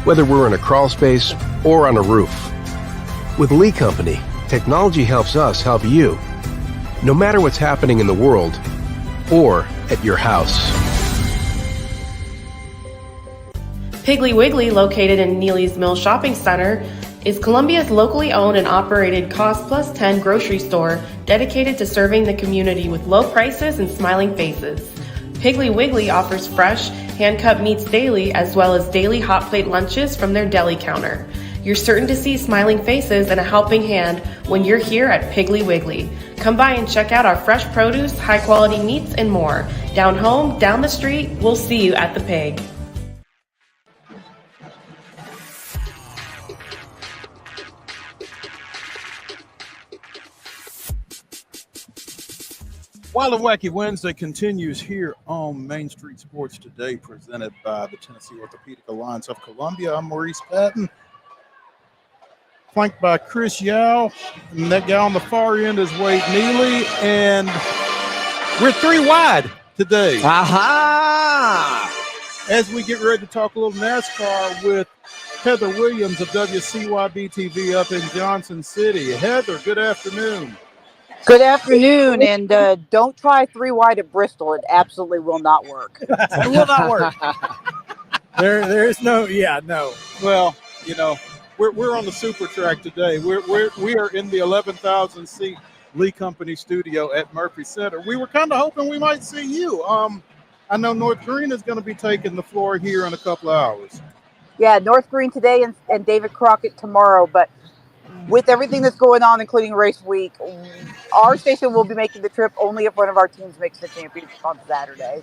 whether we're in a crawl space or on a roof. With Lee Company, technology helps us help you, no matter what's happening in the world or at your house. Piggly Wiggly, located in Neely's Mill Shopping Center, is Columbia's locally owned and operated Cost Plus 10 grocery store dedicated to serving the community with low prices and smiling faces. Piggly Wiggly offers fresh, hand-cut meats daily as well as daily hot plate lunches from their deli counter. You're certain to see smiling faces and a helping hand when you're here at Piggly Wiggly. Come by and check out our fresh produce, high-quality meats, and more. Down home, down the street, we'll see you at the Pig. While the Wacky Wednesday continues here on Main Street Sports Today, presented by the Tennessee Orthopedic Alliance of Columbia, I'm Maurice Patton, flanked by Chris Yao, and that guy on the far end is Wade Neely, and we're 3 wide today. Aha! As we get ready to talk a little NASCAR with Heather Williams of WCYB-TV up in Johnson City. Heather, good afternoon. Good afternoon, and don't try 3 wide at Bristol. It absolutely will not work. It will not work. There's no. Well, you know, we're on the super track today. We are in the 11,000 seat Lee Company studio at Murphy Center. We were kind of hoping we might see you. I know North Green is going to be taking the floor here in a couple of hours. Yeah, North Green today and David Crockett tomorrow, but with everything that's going on, including race week, our station will be making the trip only if one of our teams makes the championship on Saturday.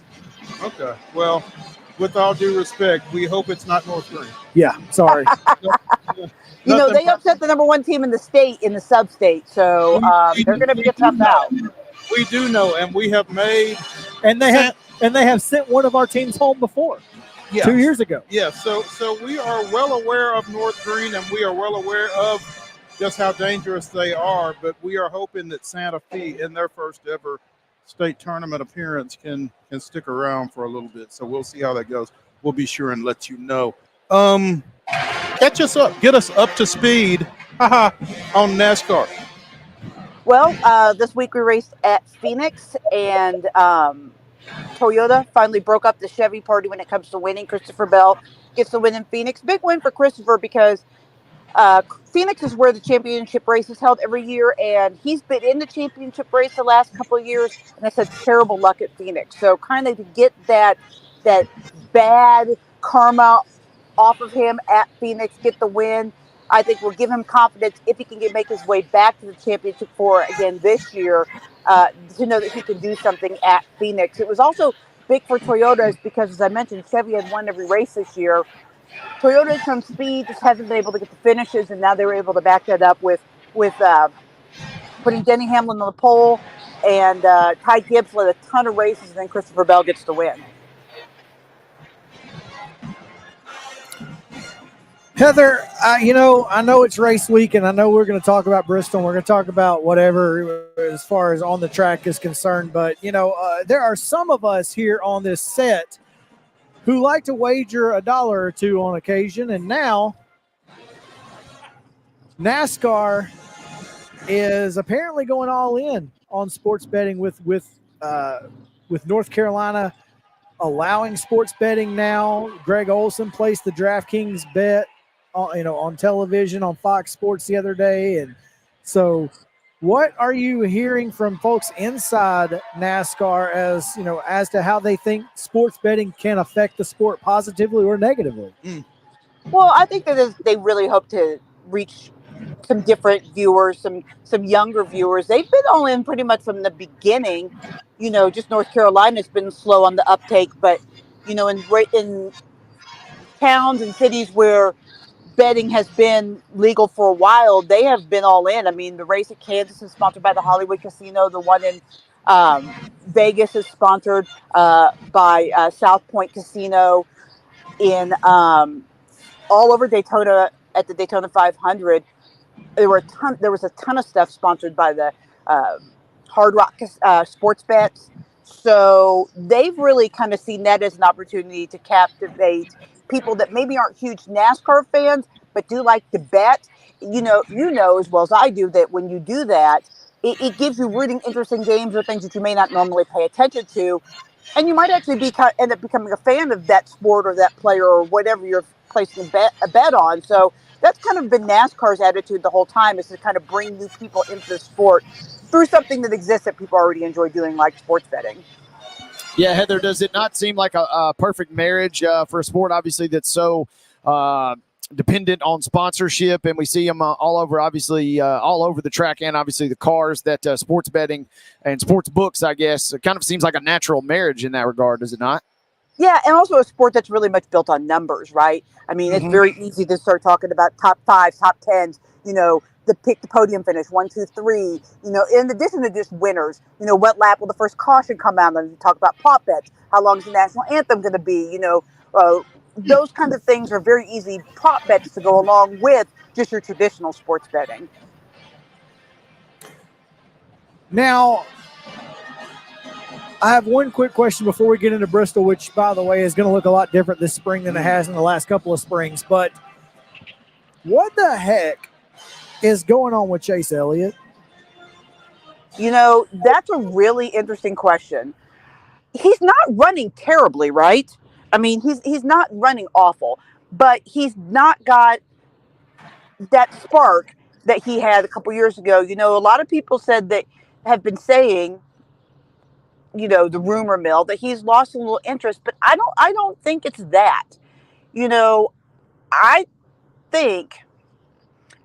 Okay. Well, with all due respect, we hope it's not North Green. Yeah, sorry. You know, they upset the number 1 team in the state in the sub-state, so they're going to be a tough out. We do know, and we have made, and they have sent one of our teams home before. Yeah. 2 years ago. Yeah, so we are well aware of North Green, and we are well aware of just how dangerous they are, but we are hoping that Santa Fe in their first ever state tournament appearance can stick around for a little bit. So we'll see how that goes. We'll be sure and let you know. Catch us up, get us up to speed on NASCAR. Well, this week we raced at Phoenix, and Toyota finally broke up the Chevy party when it comes to winning. Christopher Bell gets the win in Phoenix. Big win for Christopher because Phoenix is where the championship race is held every year, and he's been in the championship race the last couple of years, and that's had terrible luck at Phoenix. So kind of to get that bad karma off of him at Phoenix, get the win, I think will give him confidence if he can make his way back to the championship four again this year, to know that he can do something at Phoenix. It was also big for Toyota is because, as I mentioned, Chevy had won every race this year. Toyota had some speed, just hasn't been able to get the finishes, and now they were able to back that up with putting Denny Hamlin on the pole, and Ty Gibbs led a ton of races, and then Christopher Bell gets the win. Heather, I know it's race week, and I know we're going to talk about Bristol, and we're going to talk about whatever as far as on the track is concerned, but, there are some of us here on this set who like to wager $1 or $2 on occasion, and now NASCAR is apparently going all in on sports betting with North Carolina allowing sports betting now. Greg Olson placed the DraftKings bet on television on Fox Sports the other day. And so what are you hearing from folks inside NASCAR as to how they think sports betting can affect the sport positively or negatively? Well, I think that they really hope to reach some different viewers, some younger viewers. They've been all in pretty much from the beginning. Just North Carolina's been slow on the uptake, but in towns and cities where betting has been legal for a while, they have been all in. I mean, the race at Kansas is sponsored by the Hollywood Casino. The one in Vegas is sponsored by South Point Casino. In all over Daytona at the Daytona 500, there was a ton of stuff sponsored by the Hard Rock sports bets. So they've really kind of seen that as an opportunity to captivate people that maybe aren't huge NASCAR fans, but do like to bet. You know as well as I do that when you do that, it gives you really interesting games or things that you may not normally pay attention to. And you might actually end up becoming a fan of that sport or that player or whatever you're placing a bet on. So that's kind of been NASCAR's attitude the whole time, is to kind of bring new people into the sport through something that exists that people already enjoy doing, like sports betting. Yeah, Heather, does it not seem like a perfect marriage for a sport, obviously, that's so dependent on sponsorship, and we see them all over, obviously, all over the track and obviously the cars, that sports betting and sports books, I guess, it kind of seems like a natural marriage in that regard, does it not? Yeah, and also a sport that's really much built on numbers, right? I mean, it's very easy to start talking about top 5s, top 10s, the pick the podium finish, 1, 2, 3, in addition to just winners, what lap will the first caution come out, and you talk about prop bets, how long is the national anthem going to be, those kinds of things are very easy prop bets to go along with just your traditional sports betting. Now, I have one quick question before we get into Bristol, which, by the way, is going to look a lot different this spring than it has in the last couple of springs. But what the heck is going on with Chase Elliott? That's a really interesting question. He's not running terribly, right? I mean, he's not running awful, but he's not got that spark that he had a couple years ago. A lot of people have been saying, the rumor mill, that he's lost a little interest, but I don't think it's that. I think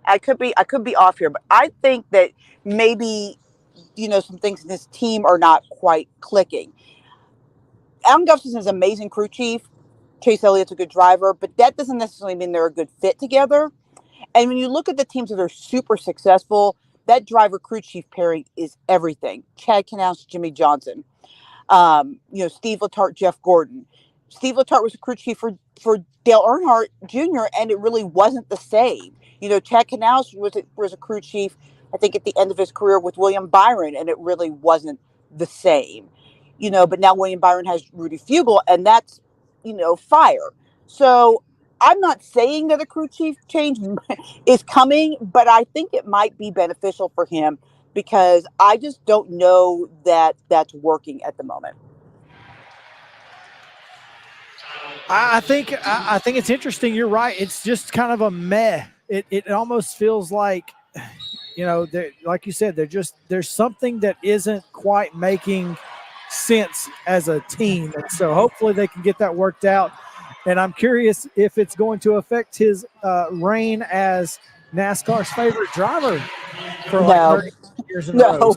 I could be off here, but I think that maybe, some things in his team are not quite clicking. Alan Gustafson is an amazing crew chief. Chase Elliott's a good driver, but that doesn't necessarily mean they're a good fit together. And when you look at the teams that are super successful, that driver crew chief pairing is everything. Chad Knaus, Jimmy Johnson, Steve Letarte, Jeff Gordon. Steve Letarte was a crew chief for Dale Earnhardt Jr., and it really wasn't the same. Chad Knaus was a crew chief, I think, at the end of his career with William Byron, and it really wasn't the same. But now William Byron has Rudy Fugle, and that's, fire. So I'm not saying that a crew chief change is coming, but I think it might be beneficial for him, because I just don't know that that's working at the moment. I think it's interesting. You're right. It's just kind of a meh. It almost feels like, like you said, there's something that isn't quite making sense as a team. And so hopefully they can get that worked out. And I'm curious if it's going to affect his reign as NASCAR's favorite driver for 30 years in a row.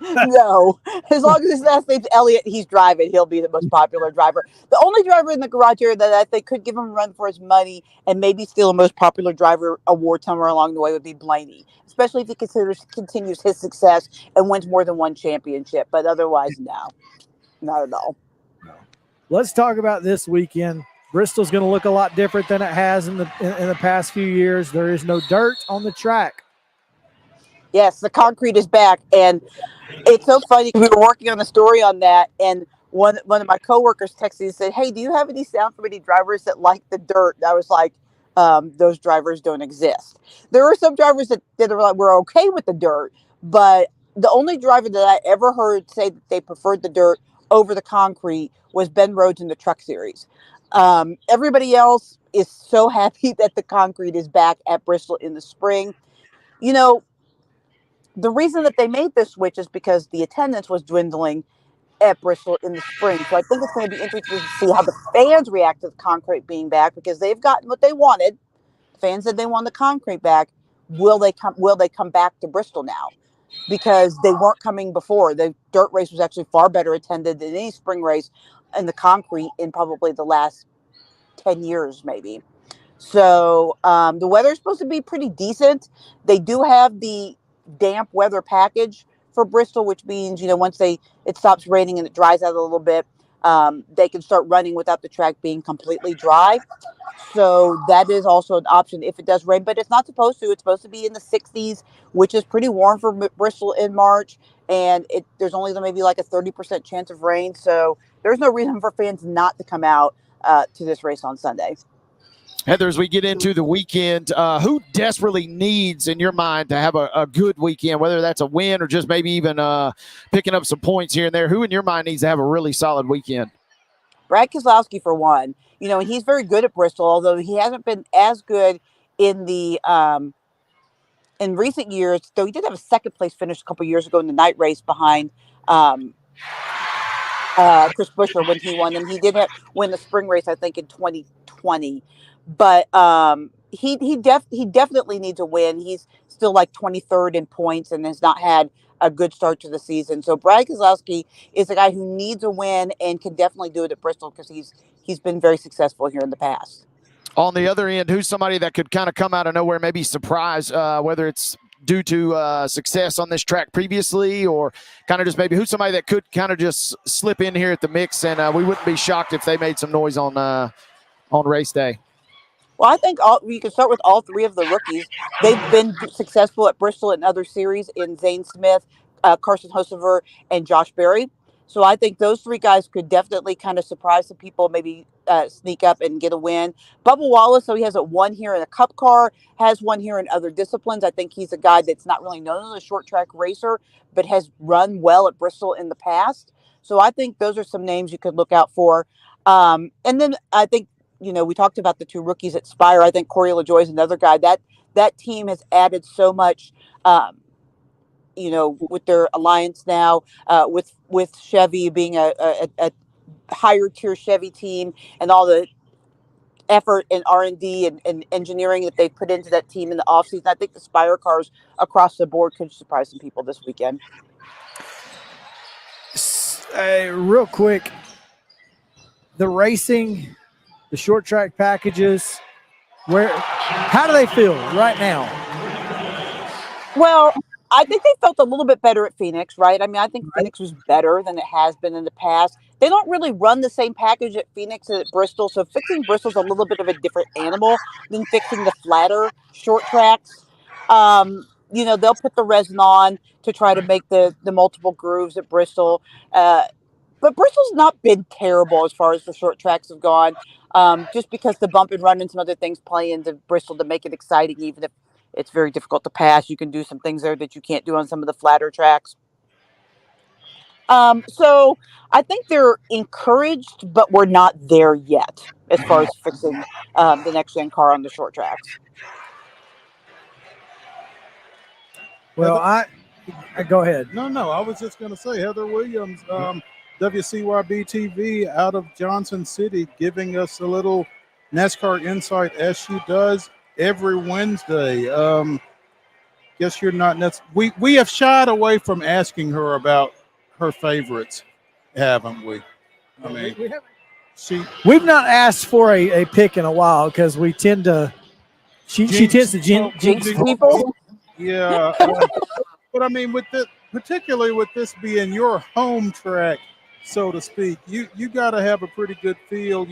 No, as long as his last name's Elliott, he's driving. He'll be the most popular driver. The only driver in the garage area that I think could give him a run for his money and maybe steal a most popular driver award somewhere along the way would be Blaney, especially if he continues his success and wins more than one championship. But otherwise, no, not at all. Let's talk about this weekend. Bristol's going to look a lot different than it has in the past few years. There is no dirt on the track. Yes, the concrete is back, and it's so funny. We were working on a story on that, and one of my coworkers texted me and said, "Hey, do you have any sound from any drivers that like the dirt?" And I was like, "Those drivers don't exist." There are some drivers that were okay with the dirt, but the only driver that I ever heard say that they preferred the dirt over the concrete was Ben Rhodes in the Truck Series. Everybody else is so happy that the concrete is back at Bristol in the spring. You know, the reason that they made this switch is because the attendance was dwindling at Bristol in the spring. So I think it's going to be interesting to see how the fans react to the concrete being back, because they've gotten what they wanted. The fans said they want the concrete back. Will they come back to Bristol now? Because they weren't coming before. The dirt race was actually far better attended than any spring race in the concrete in probably the last 10 years, maybe. So the weather is supposed to be pretty decent. They do have the damp weather package for Bristol, which means, once it stops raining and it dries out a little bit, they can start running without the track being completely dry. So that is also an option if it does rain, but it's not supposed to. It's supposed to be in the 60s, which is pretty warm for Bristol in March. And there's only maybe like a 30% chance of rain. So there's no reason for fans not to come out to this race on Sunday. Heather, as we get into the weekend, who desperately needs, in your mind, to have a good weekend, whether that's a win or just maybe even picking up some points here and there? Who, in your mind, needs to have a really solid weekend? Brad Keselowski, for one. And he's very good at Bristol, although he hasn't been as good in the in recent years. Though he did have a second place finish a couple years ago in the night race behind Chris Buescher when he won, and he did win the spring race, I think, in 2020. But he definitely needs a win. He's still like 23rd in points and has not had a good start to the season. So Brad Keselowski is a guy who needs a win and can definitely do it at Bristol because he's been very successful here in the past. On the other end, who's somebody that could kind of come out of nowhere, maybe surprise, whether it's due to success on this track previously or kind of just maybe who's somebody that could kind of just slip in here at the mix, and we wouldn't be shocked if they made some noise on race day? Well, I think we can start with all three of the rookies. They've been successful at Bristol and other series in Zane Smith, Carson Hocevar, and Josh Berry. So I think those three guys could definitely kind of surprise some people, maybe sneak up and get a win. Bubba Wallace, so he has one here in a Cup car, has one here in other disciplines. I think he's a guy that's not really known as a short track racer, but has run well at Bristol in the past. So I think those are some names you could look out for. And then I think, we talked about the two rookies at Spire. I think Corey LaJoie is another guy that team has added so much, with their alliance now, with Chevy being a higher tier Chevy team and all the effort and R&D and engineering that they put into that team in the offseason. I think the Spire cars across the board could surprise some people this weekend. Real quick, the racing, the short track packages, how do they feel right now? Well, I think they felt a little bit better at Phoenix, right? I mean, I think Phoenix was better than it has been in the past. They don't really run the same package at Phoenix and at Bristol, so fixing Bristol's a little bit of a different animal than fixing the flatter short tracks. They'll put the resin on to try to make the multiple grooves at Bristol. But Bristol's not been terrible as far as the short tracks have gone, just because the bump and run and some other things play into Bristol to make it exciting, even if it's very difficult to pass. You can do some things there that you can't do on some of the flatter tracks. So I think they're encouraged, but we're not there yet as far as fixing the next-gen car on the short tracks. Well, I go ahead. No, I was just going to say, Heather Williams, WCYB TV out of Johnson City, giving us a little NASCAR insight as she does every Wednesday. guess you're not we have shied away from asking her about her favorites, haven't we? I mean, we haven't. We've not asked for a pick in a while because we tend to. She tends to jinx people. Yeah, but I mean, particularly with this being your home track, so to speak, you got to have a pretty good feel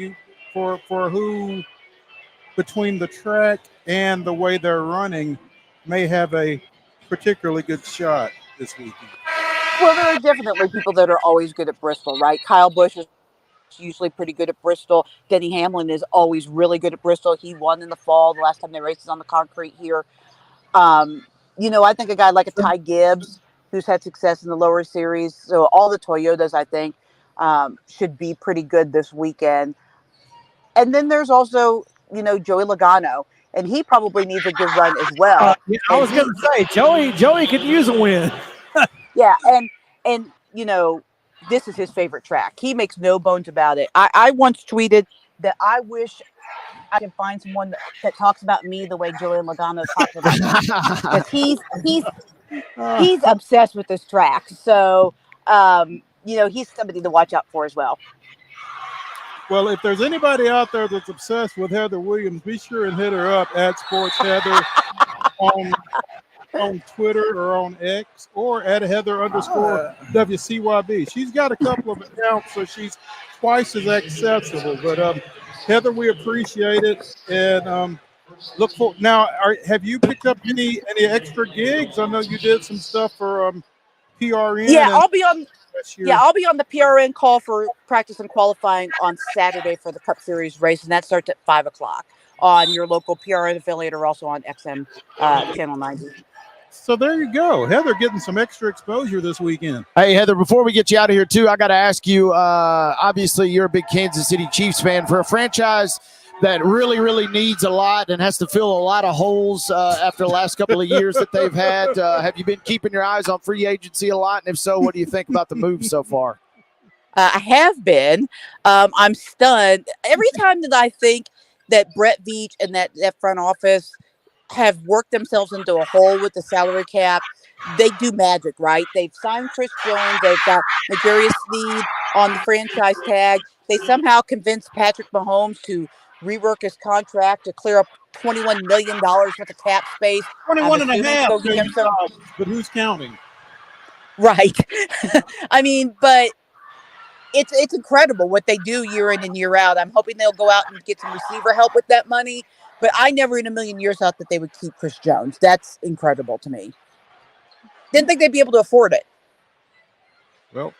for who between the track and the way they're running may have a particularly good shot this weekend. Well, there are definitely people that are always good at Bristol, right? Kyle Busch is usually pretty good at Bristol. Denny Hamlin is always really good at Bristol. He won in the fall the last time they raced on the concrete here. I think a guy like a Ty Gibbs, who's had success in the lower series. So all the Toyotas, I think, should be pretty good this weekend. And then there's also, Joey Logano, and he probably needs a good run as well. I was going to say, Joey could use a win. Yeah, and this is his favorite track. He makes no bones about it. I once tweeted that I wish I can find someone that talks about me the way Joey Logano talks about me. Because he's obsessed with this track. So, he's somebody to watch out for as well. Well, if there's anybody out there that's obsessed with Heather Williams, be sure and hit her up at Sports Heather on Twitter or on X or at Heather_WCYB. She's got a couple of accounts, so she's twice as accessible. But Heather, we appreciate it, and look for now. Have you picked up any extra gigs? I know you did some stuff for PRN. Yeah, I'll be on. Yeah, I'll be on the PRN call for practice and qualifying on Saturday for the Cup Series race, and that starts at 5:00 on your local PRN affiliate or also on XM Channel 90. So there you go. Heather getting some extra exposure this weekend. Hey, Heather, before we get you out of here, too, I got to ask you, obviously you're a big Kansas City Chiefs fan. For a franchise that really, really needs a lot and has to fill a lot of holes after the last couple of years that they've had, have you been keeping your eyes on free agency a lot? And if so, what do you think about the move so far? I have been. I'm stunned. Every time that I think that Brett Veach and that front office have worked themselves into a hole with the salary cap, they do magic, right? They've signed Chris Jones. They've got Najarius Sneed on the franchise tag. They somehow convinced Patrick Mahomes to rework his contract to clear up $21 million worth of cap space. 21 and a half. But who's counting? Right. I mean, but it's incredible what they do year in and year out. I'm hoping they'll go out and get some receiver help with that money. But I never in a million years thought that they would keep Chris Jones. That's incredible to me. Didn't think they'd be able to afford it. Well,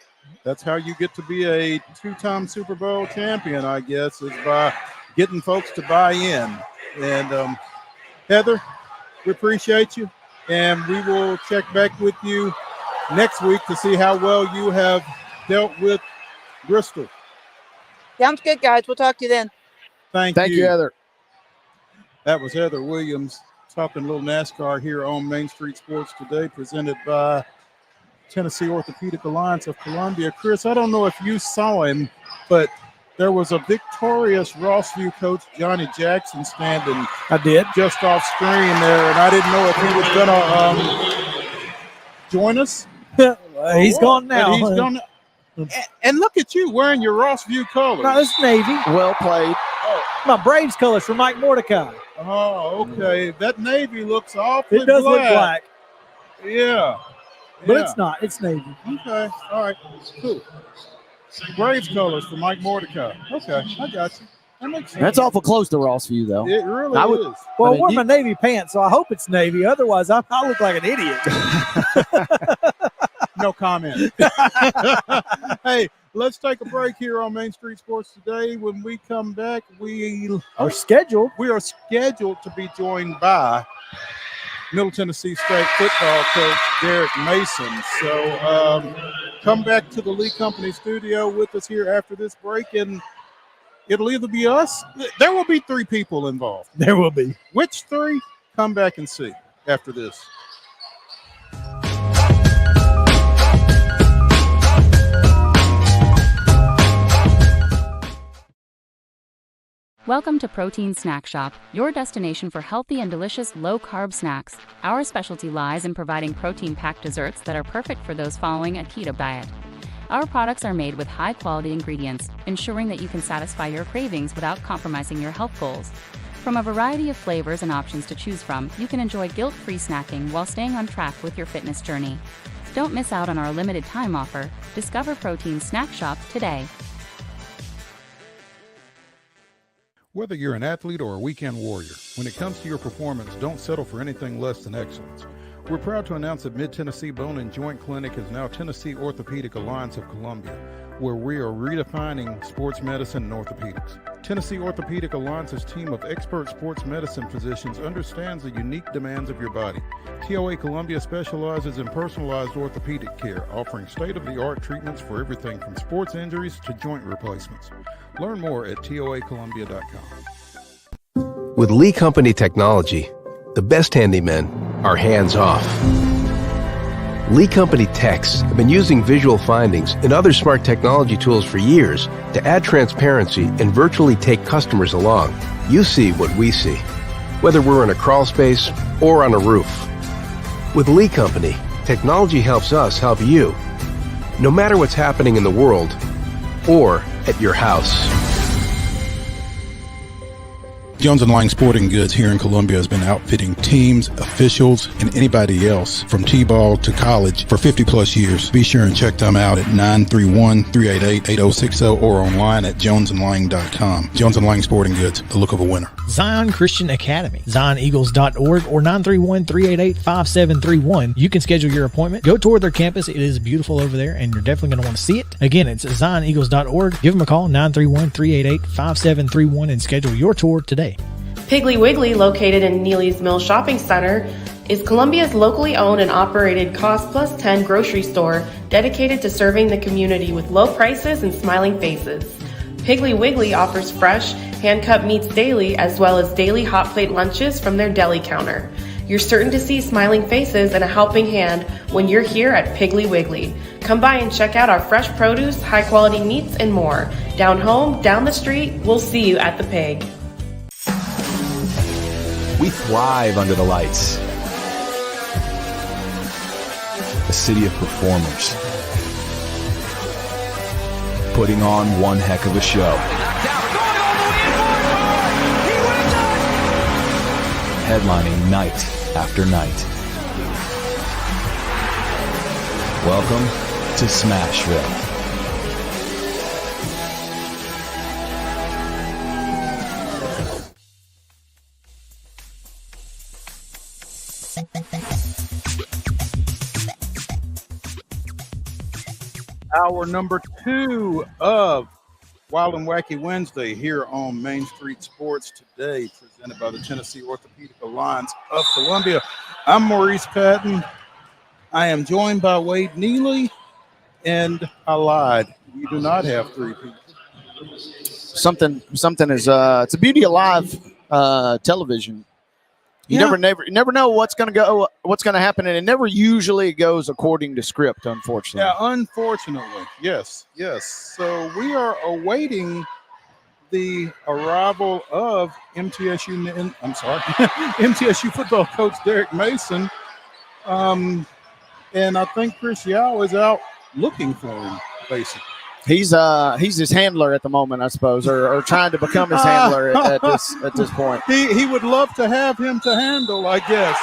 that's how you get to be a two-time Super Bowl champion, I guess, is by getting folks to buy in. And Heather, we appreciate you. And we will check back with you next week to see how well you have dealt with Bristol. Sounds good, guys. We'll talk to you then. Thank you, Heather. That was Heather Williams talking a little NASCAR here on Main Street Sports Today, presented by Tennessee Orthopedic Alliance of Columbia. Chris, I don't know if you saw him, but there was a victorious Rossview coach, Johnny Jackson, standing. I did. Just off screen there, and I didn't know if he was going to join us. He's gone now. He's gone. And look at you wearing your Rossview colors. No, it's Navy. Well played. My Braves colors for Mike Mordecai. Oh, okay. That Navy looks awfully It does look black. Yeah. But it's not. It's Navy. Okay. All right. Cool. Braves colors for Mike Mordecai. Okay. I got you. That makes sense. That's awful close to Rossview, though. It really is. Well, I wear my Navy pants, so I hope it's Navy. Otherwise, I look like an idiot. No comment. Hey, let's take a break here on Main Street Sports Today. When we come back, we are scheduled to be joined by Middle Tennessee State football coach Derek Mason. So come back to the Lee Company studio with us here after this break, and it'll either be us. There will be three people involved. There will be. Which three? Come back and see after this. Welcome to Protein Snack Shop, your destination for healthy and delicious low-carb snacks. Our specialty lies in providing protein-packed desserts that are perfect for those following a keto diet. Our products are made with high-quality ingredients, ensuring that you can satisfy your cravings without compromising your health goals. From a variety of flavors and options to choose from, you can enjoy guilt-free snacking while staying on track with your fitness journey. Don't miss out on our limited time offer. Discover Protein Snack Shop today. Whether you're an athlete or a weekend warrior, when it comes to your performance, don't settle for anything less than excellence. We're proud to announce that Mid-Tennessee Bone and Joint Clinic is now Tennessee Orthopedic Alliance of Columbia, where we are redefining sports medicine and orthopedics. Tennessee Orthopedic Alliance's team of expert sports medicine physicians understands the unique demands of your body. TOA Columbia specializes in personalized orthopedic care, offering state-of-the-art treatments for everything from sports injuries to joint replacements. Learn more at toacolumbia.com. With Lee Company technology, the best handymen are hands-off. Lee Company techs have been using visual findings and other smart technology tools for years to add transparency and virtually take customers along. You see what we see, whether we're in a crawl space or on a roof. With Lee Company, technology helps us help you, no matter what's happening in the world or at your house. Jones & Lang Sporting Goods here in Columbia has been outfitting teams, officials, and anybody else from T-ball to college for 50-plus years. Be sure and check them out at 931-388-8060 or online at jonesandlang.com. Jones & Lang Sporting Goods, the look of a winner. Zion Christian Academy, zioneagles.org or 931-388-5731. You can schedule your appointment. Go tour their campus. It is beautiful over there, and you're definitely going to want to see it. Again, it's zioneagles.org. Give them a call, 931-388-5731, and schedule your tour today. Piggly Wiggly, located in Neely's Mill Shopping Center, is Columbia's locally owned and operated Cost Plus 10 grocery store dedicated to serving the community with low prices and smiling faces. Piggly Wiggly offers fresh, hand-cut meats daily, as well as daily hot plate lunches from their deli counter. You're certain to see smiling faces and a helping hand when you're here at Piggly Wiggly. Come by and check out our fresh produce, high-quality meats, and more. Down home, down the street, we'll see you at the Pig. We thrive under the lights. A city of performers. Putting on one heck of a show. Headlining night after night. Welcome to Smashville. Hour number 2 of Wild and Wacky Wednesday here on Main Street Sports Today, presented by the Tennessee Orthopedic Alliance of Columbia. I'm Maurice Patton. I am joined by Wade Neely, and I lied. We do not have 3 people. Something is it's a beauty of live television. You never know what's going to happen, and it never usually goes according to script, unfortunately. Yeah, unfortunately, yes. So we are awaiting the arrival of MTSU football coach Derek Mason, and I think Chris Yao is out looking for him, basically. He's his handler at the moment, I suppose, or trying to become his handler at this point. He would love to have him to handle, I guess.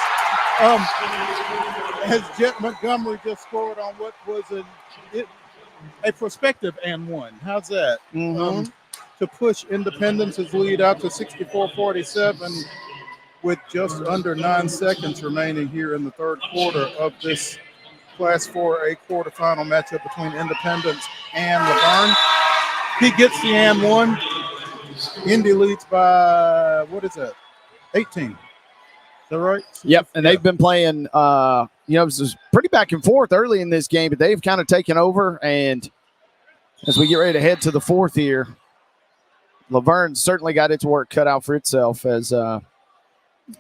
As Jet Montgomery just scored on what was a prospective and one. How's that? Mm-hmm. To push Independence's lead out to 64-47 with just under 9 seconds remaining here in the third quarter of this Class 4A quarterfinal matchup between Independence and Laverne. He gets the and one. Indy leads by, 18. Is that right? Yep, and they've been playing, it was pretty back and forth early in this game, but they've kind of taken over. And as we get ready to head to the fourth here, Laverne certainly got its work cut out for itself as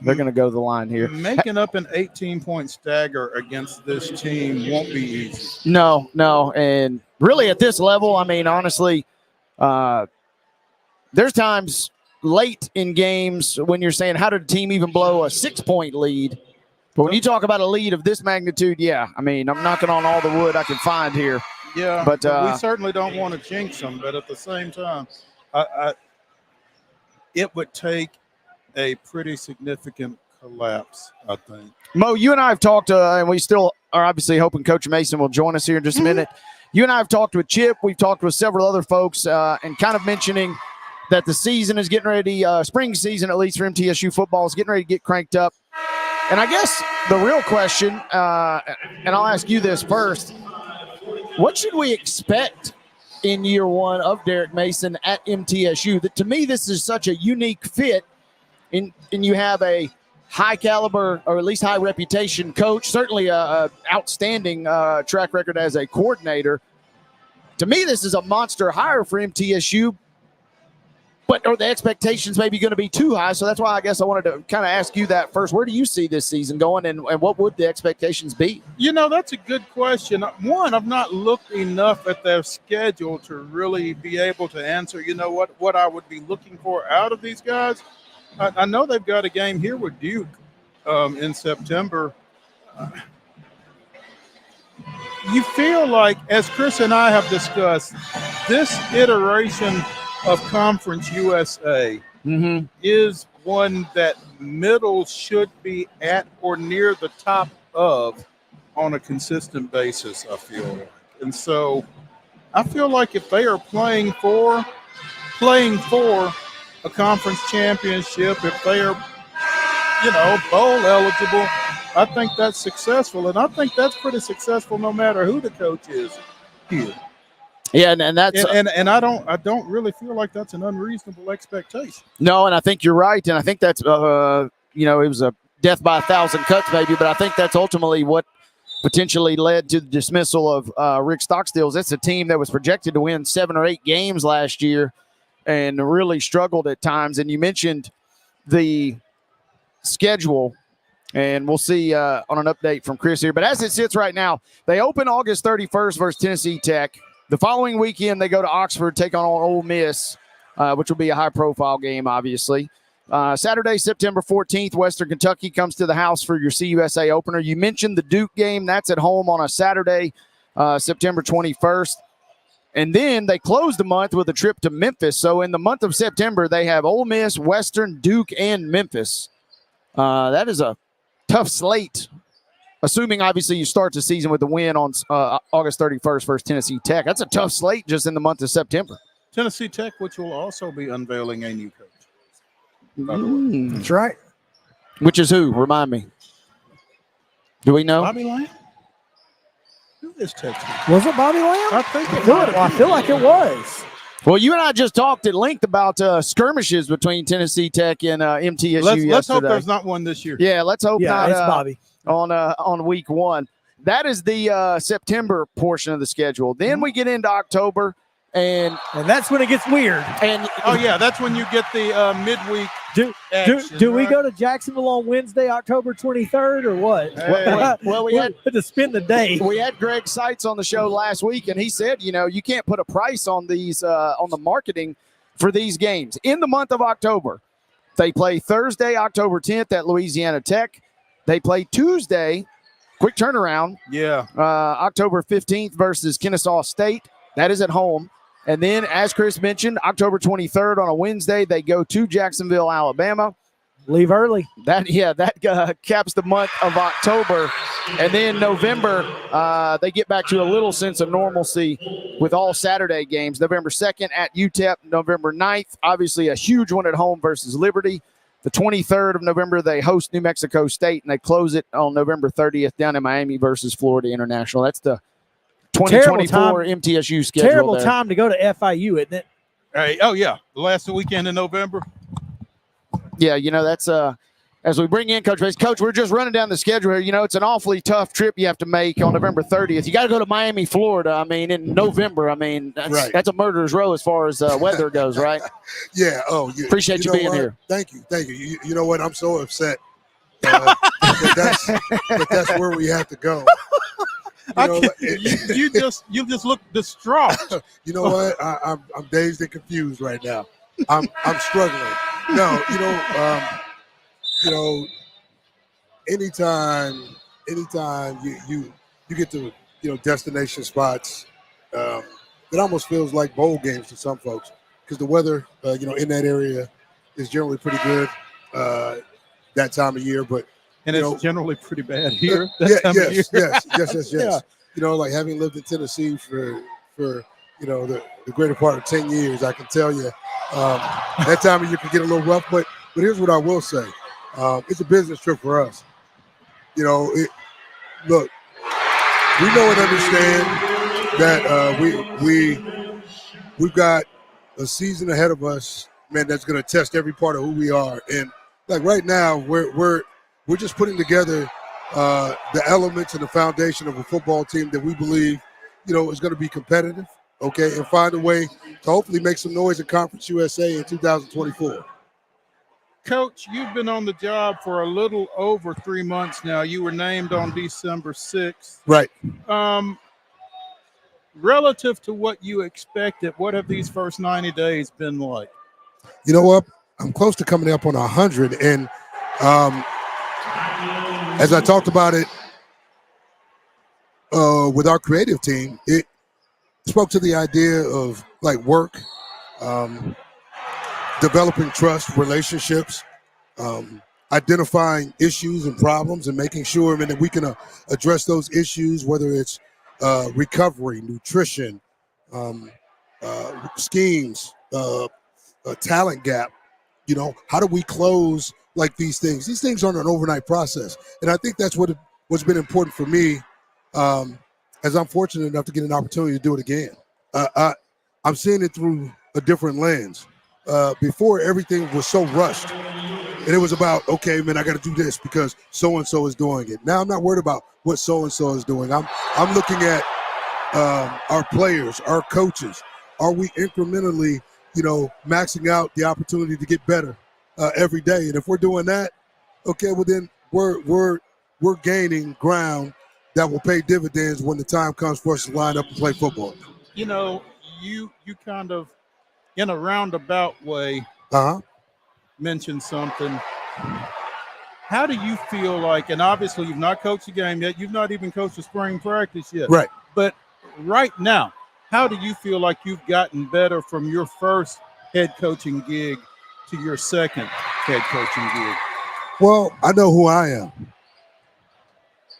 they're going to go to the line here. Making up an 18-point stagger against this team won't be easy. No. And really at this level, I mean, honestly, there's times late in games when you're saying how did a team even blow a 6-point lead. But when you talk about a lead of this magnitude, yeah, I mean, I'm knocking on all the wood I can find here. Yeah, but we certainly don't want to jinx them. But at the same time, it would take a pretty significant collapse, I think. Mo, you and I have talked, and we still are obviously hoping Coach Mason will join us here in just a minute. You and I have talked with Chip. We've talked with several other folks and kind of mentioning that the season is getting ready, spring season at least for MTSU football is getting ready to get cranked up. And I guess the real question, and I'll ask you this first, what should we expect in year one of Derek Mason at MTSU? That to me, this is such a unique fit, and you have a high caliber, or at least high reputation coach, certainly a outstanding track record as a coordinator. To me, this is a monster hire for MTSU, but are the expectations maybe going to be too high? So that's why I guess I wanted to kind of ask you that first. Where do you see this season going, and what would the expectations be? You know, that's a good question. One, I've not looked enough at their schedule to really be able to answer, you know, what I would be looking for out of these guys. I know they've got a game here with Duke in September. You feel like, as Chris and I have discussed, this iteration of Conference USA is one that middle should be at or near the top of on a consistent basis, I feel like. And so I feel like if they are playing for a conference championship, if they are, you know, bowl eligible, I think that's successful. And I think that's pretty successful no matter who the coach is here. Yeah, and that's and I don't really feel like that's an unreasonable expectation. No, and I think you're right, and I think that's you know, it was a death by 1,000 cuts maybe, but I think that's ultimately what potentially led to the dismissal of Rick Stockstill. It's a team that was projected to win 7 or 8 games last year and really struggled at times. And you mentioned the schedule, and we'll see on an update from Chris here. But as it sits right now, they open August 31st versus Tennessee Tech. The following weekend, they go to Oxford, take on Ole Miss, which will be a high-profile game, obviously. Saturday, September 14th, Western Kentucky comes to the house for your CUSA opener. You mentioned the Duke game. That's at home on a Saturday, September 21st. And then they close the month with a trip to Memphis. So in the month of September, they have Ole Miss, Western, Duke, and Memphis. That is a tough slate, assuming obviously you start the season with the win on August 31st versus Tennessee Tech. That's a tough slate just in the month of September. Tennessee Tech, which will also be unveiling a new coach. That's right. Which is who? Remind me. Do we know? Bobby Lamb? Who is Texas? Was it Bobby Lamb? I think it was. I feel like it was. Well, you and I just talked at length about skirmishes between Tennessee Tech and MTSU yesterday. Let's hope there's not one this year. Yeah, let's hope not. It's Bobby. On week 1. That is the September portion of the schedule. Then we get into October, and that's when it gets weird. And that's when you get the midweek. Do we go to Jacksonville on Wednesday, October 23rd, or what? Hey. Well, we had to spend the day. We had Greg Seitz on the show last week, and he said, you know, you can't put a price on these on the marketing for these games. In the month of October, they play Thursday, October 10th at Louisiana Tech. They play Tuesday, quick turnaround. Yeah. October 15th versus Kennesaw State. That is at home. And then, as Chris mentioned, October 23rd on a Wednesday, they go to Jacksonville, Alabama. Leave early. That caps the month of October. And then November, they get back to a little sense of normalcy with all Saturday games. November 2nd at UTEP, November 9th, obviously a huge one at home versus Liberty. The 23rd of November, they host New Mexico State, and they close it on November 30th down in Miami versus Florida International. That's the 2024 MTSU schedule. Terrible time to go to FIU, isn't it? Hey, oh, yeah. The last weekend in November. Yeah, you know, that's as we bring in Coach Mason. Coach, we're just running down the schedule here. You know, it's an awfully tough trip you have to make on November 30th. You got to go to Miami, Florida. I mean, in November. I mean, that's a murderer's row as far as weather goes, right? Yeah. Oh, yeah. Appreciate you being here. Thank you. You know what? I'm so upset. But that's where we have to go. You just look distraught. You know what? I'm dazed and confused right now. I'm struggling. No, anytime you get to destination spots, it almost feels like bowl games to some folks because the weather in that area is generally pretty good that time of year. But And it's generally pretty bad here. Yes. Yeah. Like having lived in Tennessee for the greater part of 10 years, I can tell you that time of year can get a little rough. But here's what I will say: it's a business trip for us. Look, we know and understand that we've got a season ahead of us, man. That's going to test every part of who we are. And like right now, we're just putting together the elements and the foundation of a football team that we believe, is going to be competitive, okay, and find a way to hopefully make some noise in Conference USA in 2024. Coach, you've been on the job for a little over 3 months now. You were named on December 6th. Right. Relative to what you expected, what have these first 90 days been like? You know what? I'm close to coming up on 100, and as I talked about it with our creative team, it spoke to the idea of like work, developing trust, relationships, identifying issues and problems, and making sure that we can address those issues, whether it's recovery, nutrition, schemes, a talent gap. How do we close like these things? These things aren't an overnight process, and I think that's what's been important for me, as I'm fortunate enough to get an opportunity to do it again. I'm seeing it through a different lens. Before, everything was so rushed, and it was about, okay, man, I got to do this because so and so is doing it. Now I'm not worried about what so and so is doing. I'm looking at our players, our coaches. Are we incrementally, maxing out the opportunity to get better every day? And if we're doing that, okay, well then we're gaining ground that will pay dividends when the time comes for us to line up and play football. You kind of, in a roundabout way, mentioned something. How do you feel like, and obviously you've not coached the game yet, you've not even coached a spring practice yet. Right. But right now, how do you feel like you've gotten better from your first head coaching gig to your second head coaching gig? Well, I know who I am.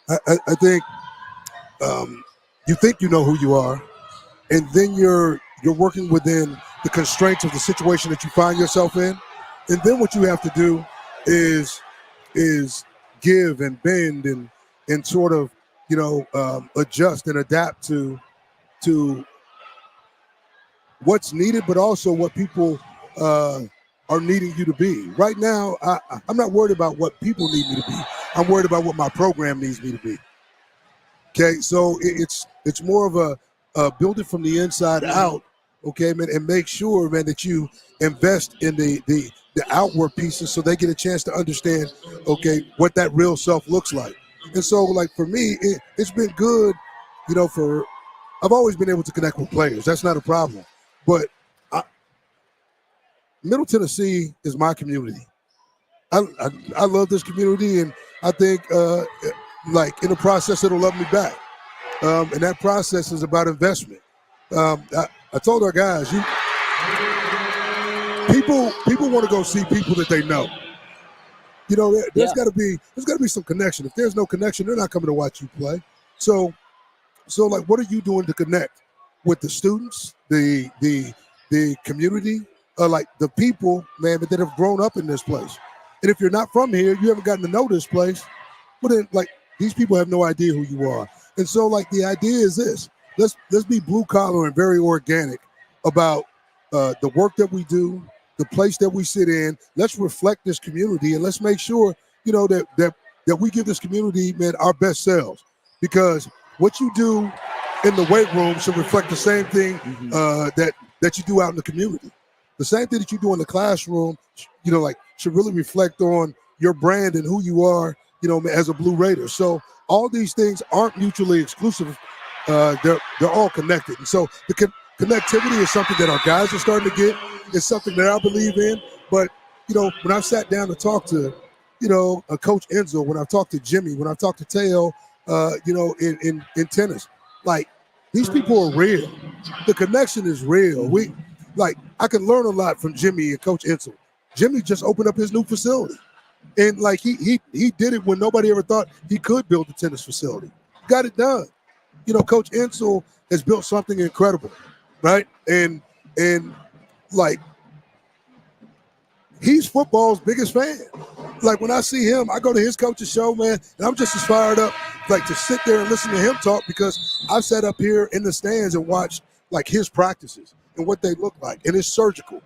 I think you think you know who you are, and then you're working within the constraints of the situation that you find yourself in, and then what you have to do is give and bend and sort of adjust and adapt to what's needed, but also what people are needing you to be. Right now, I'm not worried about what people need me to be. I'm worried about what my program needs me to be. Okay, so it's more of a build it from the inside out, okay, man, and make sure, man, that you invest in the outward pieces so they get a chance to understand, okay, what that real self looks like. And so, like, for me, it's been good, I've always been able to connect with players. That's not a problem. But Middle Tennessee is my community. I love this community, and I think, in the process, it'll love me back. And that process is about investment. I told our guys, people want to go see people that they know. There's got to be some connection. If there's no connection, they're not coming to watch you play. So like, what are you doing to connect with the students, the community, like the people, man, that have grown up in this place? And if you're not from here, you haven't gotten to know this place, well then, like, these people have no idea who you are. And so, like, the idea is this: let's be blue collar and very organic about the work that we do, the place that we sit in. Let's reflect this community, and let's make sure that we give this community, man, our best selves. Because what you do in the weight room should reflect the same thing that you do out in the community. The same thing that you do in the classroom, should really reflect on your brand and who you are, as a Blue Raider. So all these things aren't mutually exclusive. They're all connected. And so the connectivity is something that our guys are starting to get. It's something that I believe in. But, when I've sat down to talk to, a Coach Enzo, when I've talked to Jimmy, when I've talked to Teo, in tennis, like these people are real. The connection is real. I can learn a lot from Jimmy and Coach Enzo. Jimmy just opened up his new facility. And like he did it when nobody ever thought he could build a tennis facility. Got it done. Coach Insel has built something incredible, right? And like he's football's biggest fan. Like when I see him, I go to his coach's show, man, and I'm just as fired up like to sit there and listen to him talk because I've sat up here in the stands and watched like his practices and what they look like, and it's surgical.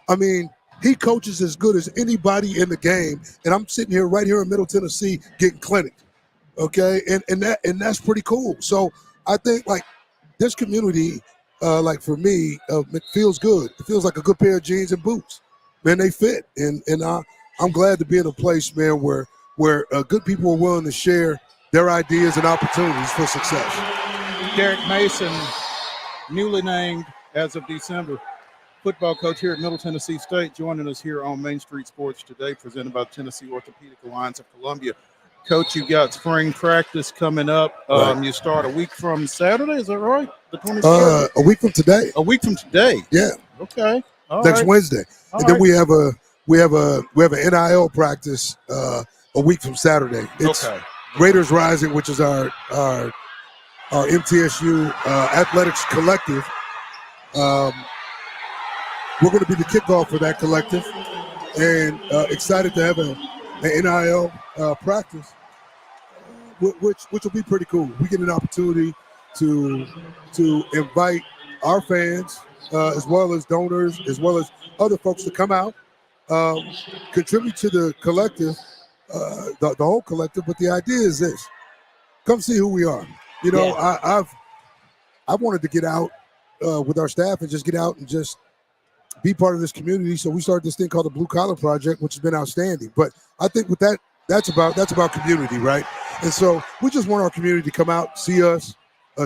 I mean, he coaches as good as anybody in the game, and I'm sitting here right here in Middle Tennessee getting clinicked, okay? And that's pretty cool. So I think like this community, like for me, it feels good. It feels like a good pair of jeans and boots. Man, they fit, and I'm glad to be in a place, man, where good people are willing to share their ideas and opportunities for success. Derek Mason, newly named as of December, football coach here at Middle Tennessee State, joining us here on Main Street Sports Today, presented by Tennessee Orthopedic Alliance of Columbia. Coach, you got spring practice coming up. Right. You start a week from Saturday, is that right? The 23rd? A week from today. A week from today. Yeah. Okay. All Next right. Wednesday. All and then right. we have an NIL practice a week from Saturday. It's Okay. Raiders Rising, which is our MTSU athletics collective. We're going to be the kickoff for that collective, and excited to have an NIL practice, which will be pretty cool. We get an opportunity to invite our fans, as well as donors, as well as other folks to come out, contribute to the collective, the whole collective. But the idea is this: come see who we are. I wanted to get out with our staff and just get out and just be part of this community. So we started this thing called the Blue Collar Project, which has been outstanding. But I think with that's about community, right? And so we just want our community to come out, see us,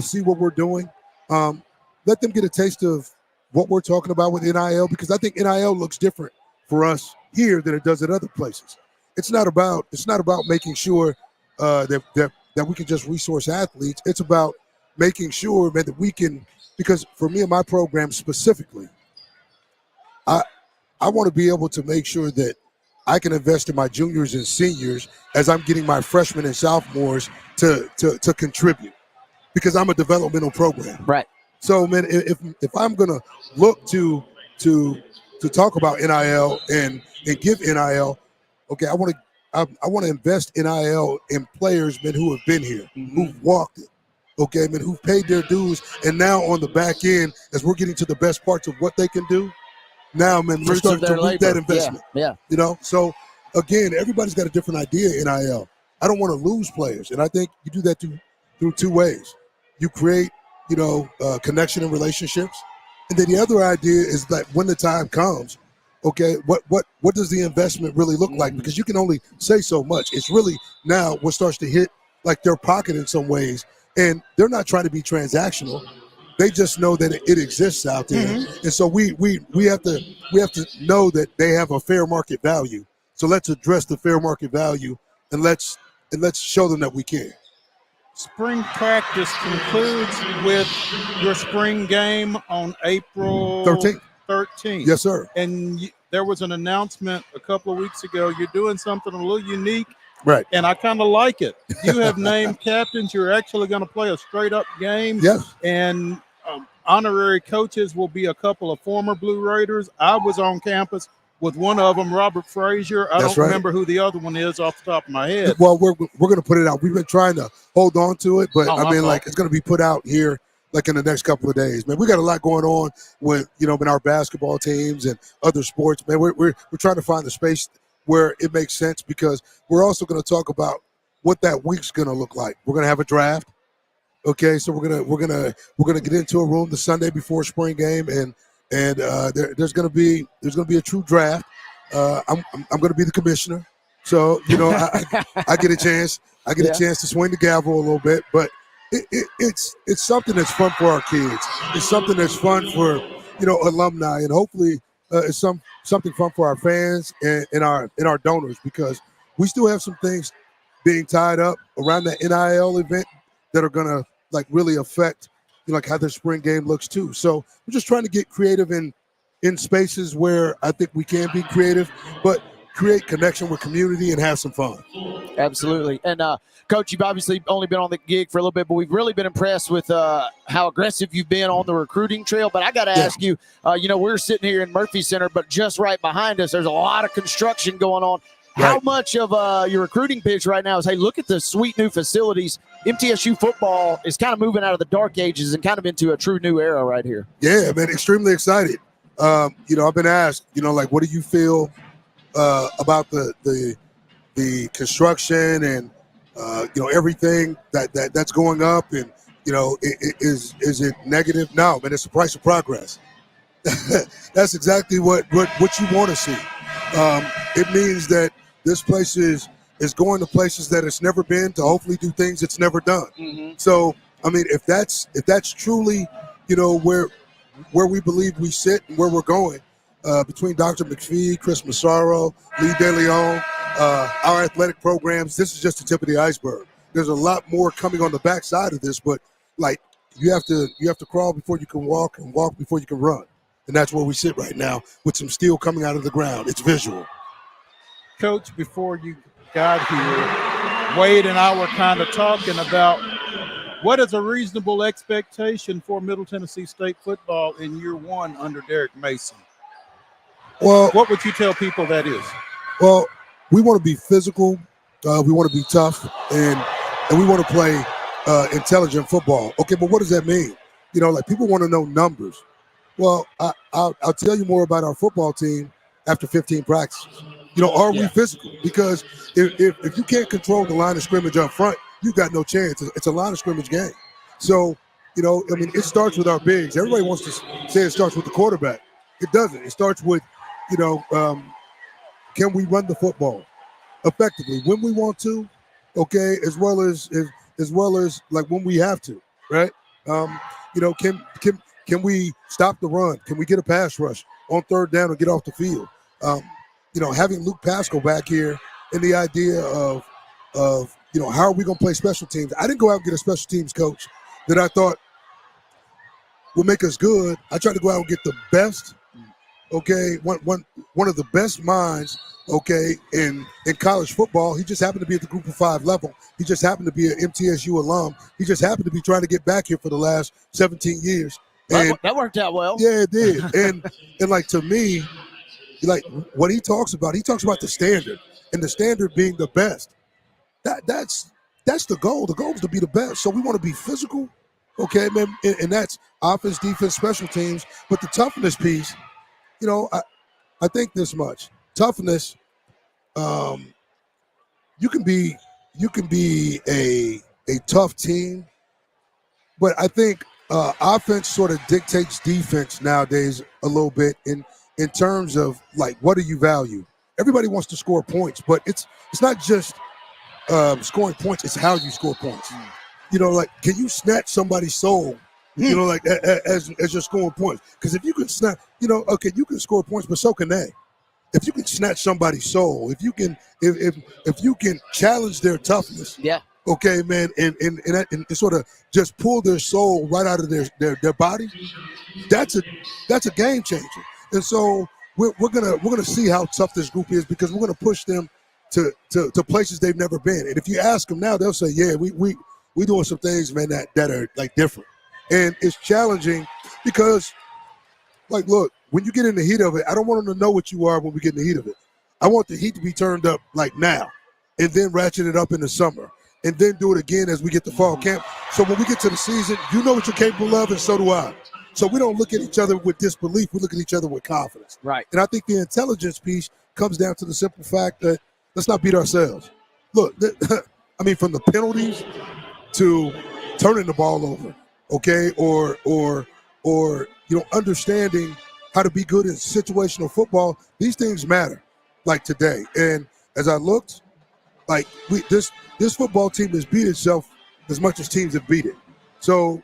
see what we're doing, let them get a taste of what we're talking about with NIL, because I think NIL looks different for us here than it does at other places. It's not about making sure that we can just resource athletes. It's about making sure, man, that we can, because for me and my program specifically, I want to be able to make sure that I can invest in my juniors and seniors as I'm getting my freshmen and sophomores to contribute, because I'm a developmental program. Right. So, man, if I'm gonna look to talk about NIL and give NIL, okay, I want to invest NIL in players, man, who have been here, who've walked it, okay, man, who've paid their dues, and now on the back end, as we're getting to the best parts of what they can do, now, man, we're starting to reap that investment. Yeah. So again, everybody's got a different idea in NIL. I don't want to lose players, and I think you do that through two ways. You create, connection and relationships, and then the other idea is that when the time comes, okay, what does the investment really look like? Because you can only say so much. It's really now what starts to hit like their pocket in some ways, and they're not trying to be transactional. They just know that it exists out there, and so we have to know that they have a fair market value. So let's address the fair market value, and let's show them that we can. Spring practice concludes with your spring game on April 13th. Yes, sir. And there was an announcement a couple of weeks ago. You're doing something a little unique. Right. And I kind of like it. You have named captains. You're actually going to play a straight-up game. Yes. And honorary coaches will be a couple of former Blue Raiders. I was on campus with one of them, Robert Frazier. I don't remember who the other one is off the top of my head. Well, we're going to put it out. We've been trying to hold on to it, but it's going to be put out here like in the next couple of days. Man, we got a lot going on with, in our basketball teams and other sports. Man, we're trying to find the space where it makes sense, because we're also going to talk about what that week's going to look like. We're going to have a draft. Okay, so we're gonna get into a room the Sunday before spring game, and there's gonna be a true draft. I'm gonna be the commissioner, so I get a chance. I get a chance to swing the gavel a little bit, but it's something that's fun for our kids. It's something that's fun for alumni, and hopefully it's something fun for our fans and our donors, because we still have some things being tied up around that NIL event that are gonna like really affect like how the spring game looks too. So we're just trying to get creative in spaces where I think we can be creative, but create connection with community and have some fun. Absolutely. And Coach, you've obviously only been on the gig for a little bit, but we've really been impressed with how aggressive you've been on the recruiting trail. But I got to ask you, we're sitting here in Murphy Center, but just right behind us, there's a lot of construction going on. How much of your recruiting pitch right now is, hey, look at the sweet new facilities. MTSU football is kind of moving out of the dark ages and kind of into a true new era right here. Yeah, man, extremely excited. I've been asked, what do you feel about the construction and everything that's going up, and is it negative? No, man, it's the price of progress. That's exactly what you want to see. It means that this place is going to places that it's never been, to hopefully do things it's never done. Mm-hmm. So I mean, if that's truly where we believe we sit and where we're going, between Dr. McPhee, Chris Massaro, Lee DeLeon, our athletic programs, this is just the tip of the iceberg. There's a lot more coming on the backside of this, but like you have to crawl before you can walk, and walk before you can run. And that's where we sit right now, with some steel coming out of the ground. It's visual. Coach, before you got here, Wade and I were kind of talking about what is a reasonable expectation for Middle Tennessee State football in year one under Derek Mason. Well, what would you tell people that is? Well, we want to be physical, we want to be tough, and we want to play intelligent football. Okay, but what does that mean? People want to know numbers. Well, I'll tell you more about our football team after 15 practices. Are we physical? Because if you can't control the line of scrimmage up front, you got no chance. It's a line of scrimmage game. So, it starts with our bigs. Everybody wants to say it starts with the quarterback. It doesn't. It starts with, can we run the football effectively when we want to, okay, as well as like when we have to, right? Can we stop the run? Can we get a pass rush on third down and get off the field? Having Luke Pascal back here, and the idea of how are we going to play special teams? I didn't go out and get a special teams coach that I thought would make us good. I tried to go out and get the best, okay, one of the best minds, okay, in college football. He just happened to be at the Group of 5 level. He just happened to be an MTSU alum. He just happened to be trying to get back here for the last 17 years. And that worked out well. Yeah, it did. and like, to me, like what he talks about the standard, and the standard being the best. That's the goal. The goal is to be the best. So we want to be physical, okay, man, and that's offense, defense, special teams. But the toughness piece, I think this much. Toughness, you can be a tough team, but I think offense sort of dictates defense nowadays a little bit in terms of like, what do you value? Everybody wants to score points, but it's not just scoring points, it's how you score points. Like, can you snatch somebody's soul, like as you're scoring points? Because if you can snatch, okay, you can score points, but so can they. If you can snatch somebody's soul, if you can challenge their toughness, okay, man, and sort of just pull their soul right out of their body, that's a game changer. And so we're gonna see how tough this group is, because we're gonna push them to places they've never been. And if you ask them now, they'll say, yeah, we doing some things, man, that are like different. And it's challenging because, like, look, when you get in the heat of it, I don't want them to know what you are when we get in the heat of it. I want the heat to be turned up like now, and then ratchet it up in the summer, and then do it again as we get to fall camp. So when we get to the season, you know what you're capable of, and so do I. So we don't look at each other with disbelief. We look at each other with confidence. Right. And I think the intelligence piece comes down to the simple fact that let's not beat ourselves. Look, I mean, from the penalties to turning the ball over, okay, or understanding how to be good in situational football. These things matter, like today. And as I looked, like this football team has beat itself as much as teams have beat it. So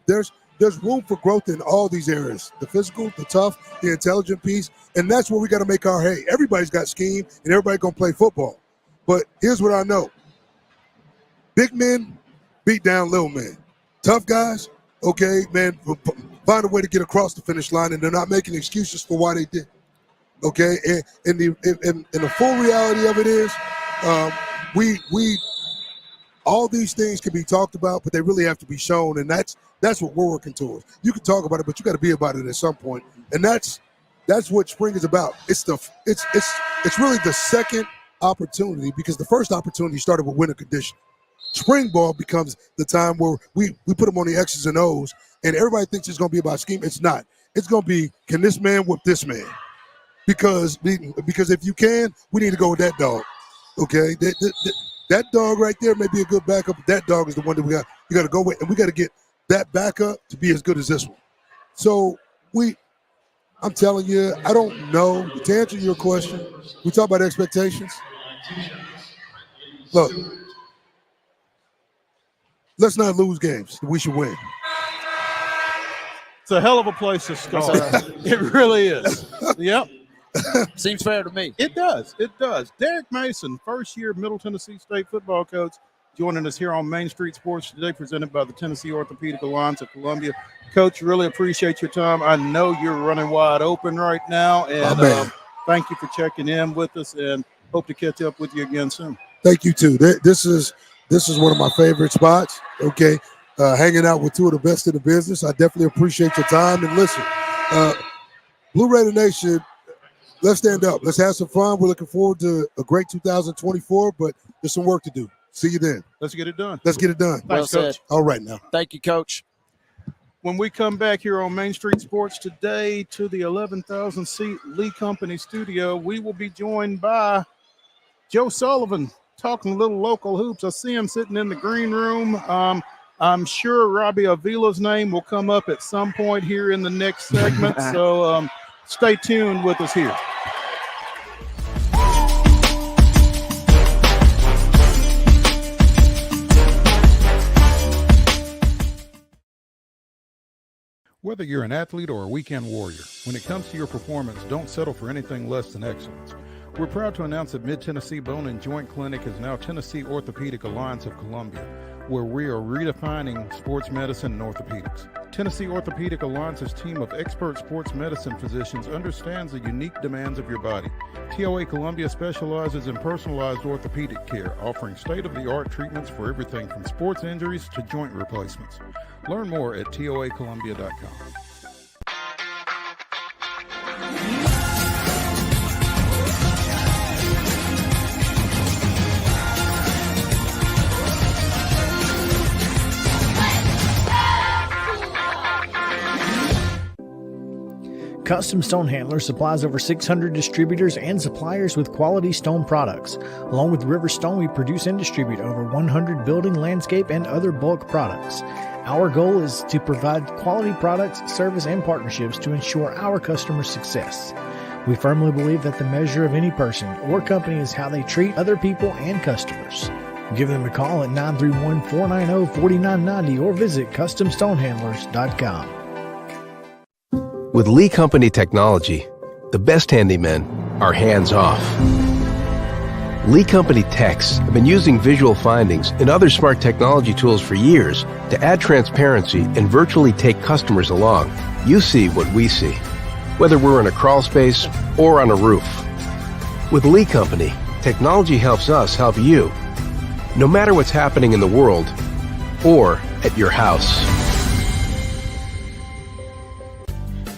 there's there's room for growth in all these areas: the physical, the tough, the intelligent piece, and that's where we got to make our hay. Everybody's got scheme, and everybody gonna play football. But here's what I know: big men beat down little men. Tough guys, okay, man, find a way to get across the finish line, and they're not making excuses for why they did. Okay, and the full reality of it is, we all these things can be talked about, but they really have to be shown, and that's what we're working towards. You can talk about it, but you got to be about it at some point, and that's what spring is about. It's really the second opportunity, because the first opportunity started with winter conditions. Spring ball becomes the time where we put them on the X's and O's, and everybody thinks it's going to be about scheme. It's not. It's going to be, can this man whip this man? Because if you can, we need to go with that dog. Okay, that dog right there may be a good backup, but that dog is the one that you got to go with, and we got to get that backup to be as good as this one. So I'm telling you, I don't know. To answer your question, we talk about expectations. Look, let's not lose games. We should win. It's a hell of a place to start. It really is. Yep. Seems fair to me. It does. It does. Derek Mason, first-year Middle Tennessee State football coach, joining us here on Main Street Sports today, presented by the Tennessee Orthopedic Alliance of Columbia. Coach, really appreciate your time. I know you're running wide open right now, and thank you for checking in with us, and hope to catch up with you again soon. Thank you, too. This is one of my favorite spots, okay? Hanging out with two of the best in the business. I definitely appreciate your time. And listen, Blue Raider Nation, let's stand up. Let's have some fun. We're looking forward to a great 2024, but there's some work to do. See you then. Let's get it done. Let's get it done. Thanks, Coach. All right now. Thank you, Coach. When we come back here on Main Street Sports today to the 11,000-seat Lee Company studio, we will be joined by Joe Sullivan, talking a little local hoops. I see him sitting in the green room. I'm sure Robbie Avila's name will come up at some point here in the next segment, so stay tuned with us here. Whether you're an athlete or a weekend warrior, when it comes to your performance, don't settle for anything less than excellence. We're proud to announce that Mid-Tennessee Bone and Joint Clinic is now Tennessee Orthopedic Alliance of Columbia, where we are redefining sports medicine and orthopedics. Tennessee Orthopedic Alliance's team of expert sports medicine physicians understands the unique demands of your body. TOA Columbia specializes in personalized orthopedic care, offering state-of-the-art treatments for everything from sports injuries to joint replacements. Learn more at toacolumbia.com. Custom Stone Handler supplies over 600 distributors and suppliers with quality stone products. Along with River Stone, we produce and distribute over 100 building, landscape, and other bulk products. Our goal is to provide quality products, service, and partnerships to ensure our customers' success. We firmly believe that the measure of any person or company is how they treat other people and customers. Give them a call at 931-490-4990 or visit CustomStonehandlers.com. With Lee Company technology, the best handymen are hands-off. Lee Company techs have been using visual findings and other smart technology tools for years to add transparency and virtually take customers along. You see what we see, whether we're in a crawl space or on a roof. With Lee Company, technology helps us help you, no matter what's happening in the world or at your house.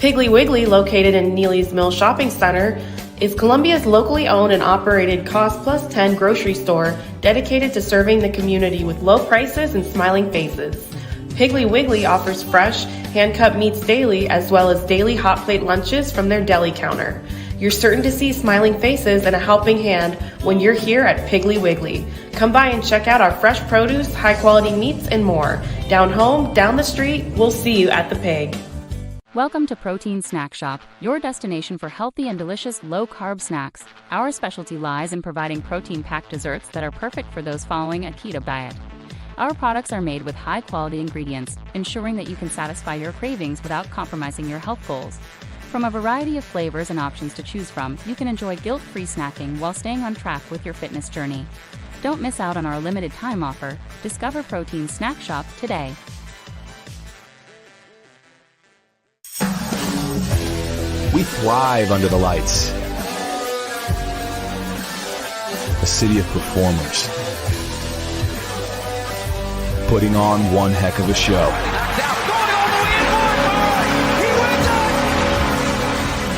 Piggly Wiggly, located in Neely's Mill Shopping Center, is Columbia's locally owned and operated Cost Plus 10 grocery store dedicated to serving the community with low prices and smiling faces. Piggly Wiggly offers fresh, hand-cut meats daily, as well as daily hot plate lunches from their deli counter. You're certain to see smiling faces and a helping hand when you're here at Piggly Wiggly. Come by and check out our fresh produce, high-quality meats, and more. Down home, down the street, we'll see you at the Pig. Welcome to Protein Snack Shop, your destination for healthy and delicious low-carb snacks. Our specialty lies in providing protein-packed desserts that are perfect for those following a keto diet. Our products are made with high-quality ingredients, ensuring that you can satisfy your cravings without compromising your health goals. From a variety of flavors and options to choose from, you can enjoy guilt-free snacking while staying on track with your fitness journey. Don't miss out on our limited time offer. Discover Protein Snack Shop today. We thrive under the lights. A city of performers. Putting on one heck of a show.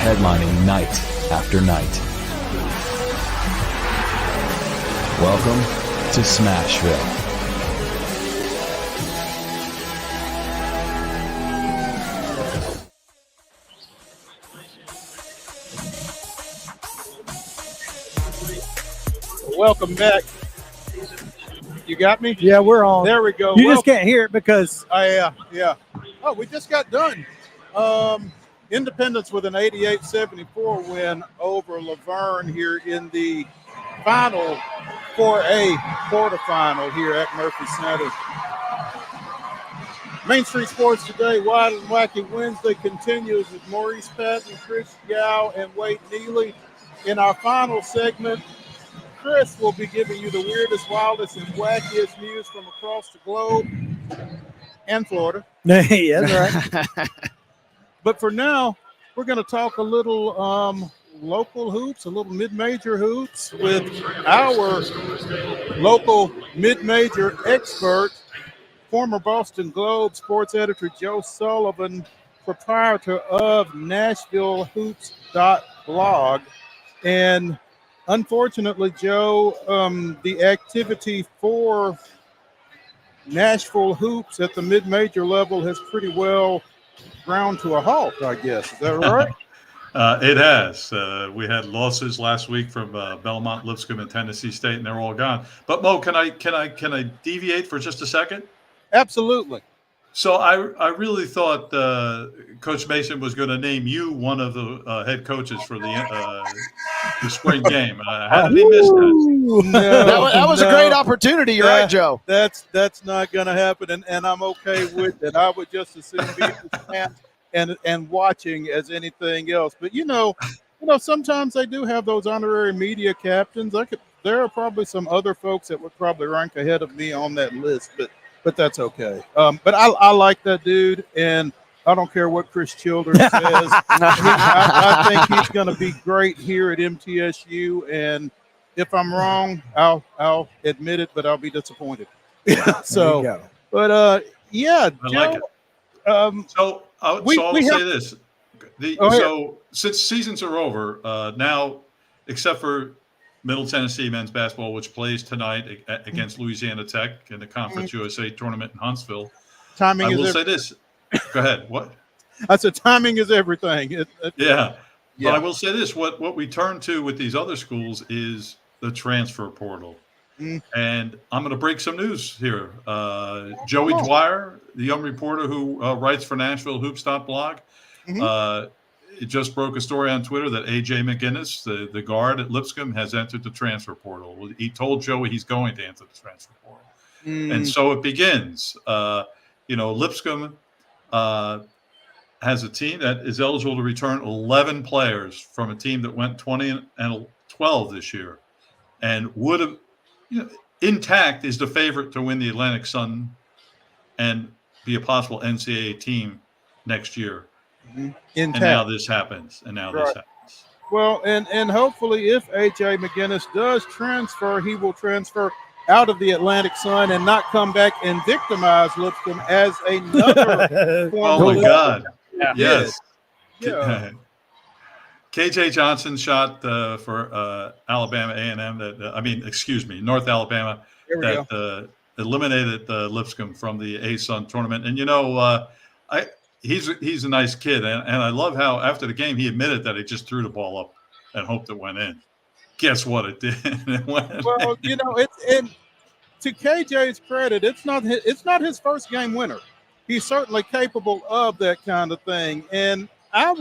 Headlining night after night. Welcome to Smashville. Welcome back. You got me? Yeah, we're on. There we go. You just can't hear it because. Yeah. Oh, we just got done. Independence with an 88-74 win over Laverne here in the final 4A quarterfinal here at Murphy Center. Main Street Sports Today, Wild and Wacky Wednesday continues with Maurice Patton, Chris Yao, and Wade Neely. In our final segment, Chris will be giving you the weirdest, wildest, and wackiest news from across the globe and Florida. Yeah, that's right. But for now, we're going to talk a little local hoops, a little mid-major hoops with our local mid-major expert, former Boston Globe sports editor Joe Sullivan, proprietor of NashvilleHoops.blog. And unfortunately, Joe, the activity for Nashville hoops at the mid-major level has pretty well ground to a halt, I guess. Is that right? It has. We had losses last week from Belmont, Lipscomb, and Tennessee State, and they're all gone. But Mo, can I deviate for just a second? Absolutely. So I really thought Coach Mason was going to name you one of the head coaches for the spring game. How did he miss that? No, that was a great opportunity. You're right, Joe. That's not going to happen, and I'm okay with it. I would just as soon be the stand and watching as anything else. But sometimes they do have those honorary media captains. There are probably some other folks that would probably rank ahead of me on that list, but that's okay. But I like that dude, and I don't care what Chris Childers says. I think he's going to be great here at MTSU, and if I'm wrong, I'll admit it, but I'll be disappointed. So, but yeah, I Joe, like it. So I'll say this: so since seasons are over now, except for Middle Tennessee men's basketball, which plays tonight against Louisiana Tech in the Conference USA tournament in Huntsville. I will say this. Go ahead. What? I said timing is everything. Yeah. But I will say this. What we turn to with these other schools is the transfer portal. And I'm going to break some news here. Joey Dwyer, the young reporter who writes for NashvilleHoops.blog, it just broke a story on Twitter that A.J. McGinnis, the guard at Lipscomb, has entered the transfer portal. He told Joey he's going to enter the transfer portal. And so it begins. Lipscomb has a team that is eligible to return 11 players from a team that went 20-12 this year and would have, intact is the favorite to win the Atlantic Sun and be a possible NCAA team next year. And now this happens. Well, and hopefully if A.J. McGinnis does transfer, he will transfer out of the Atlantic Sun and not come back and victimize Lipscomb as another Oh, my God. Yeah. Yes. Yeah. KJ Johnson shot for Alabama A&M North Alabama that eliminated Lipscomb from the A-Sun tournament. And, he's a nice kid. And I love how after the game he admitted that he just threw the ball up and hoped it went in. Guess what? It did. It went well, and to KJ's credit, it's not his first game winner. He's certainly capable of that kind of thing. And I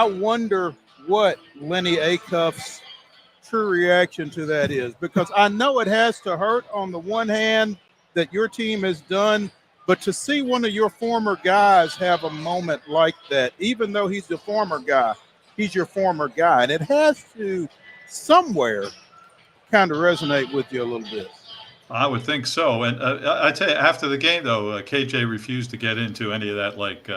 wonder what Lenny Acuff's true reaction to that is, because I know it has to hurt on the one hand, that your team has done, but to see one of your former guys have a moment like that, even though he's the former guy, he's your former guy, and it has to somewhere kind of resonate with you a little bit. I would think so. And I tell you, after the game, though, KJ refused to get into any of that, like,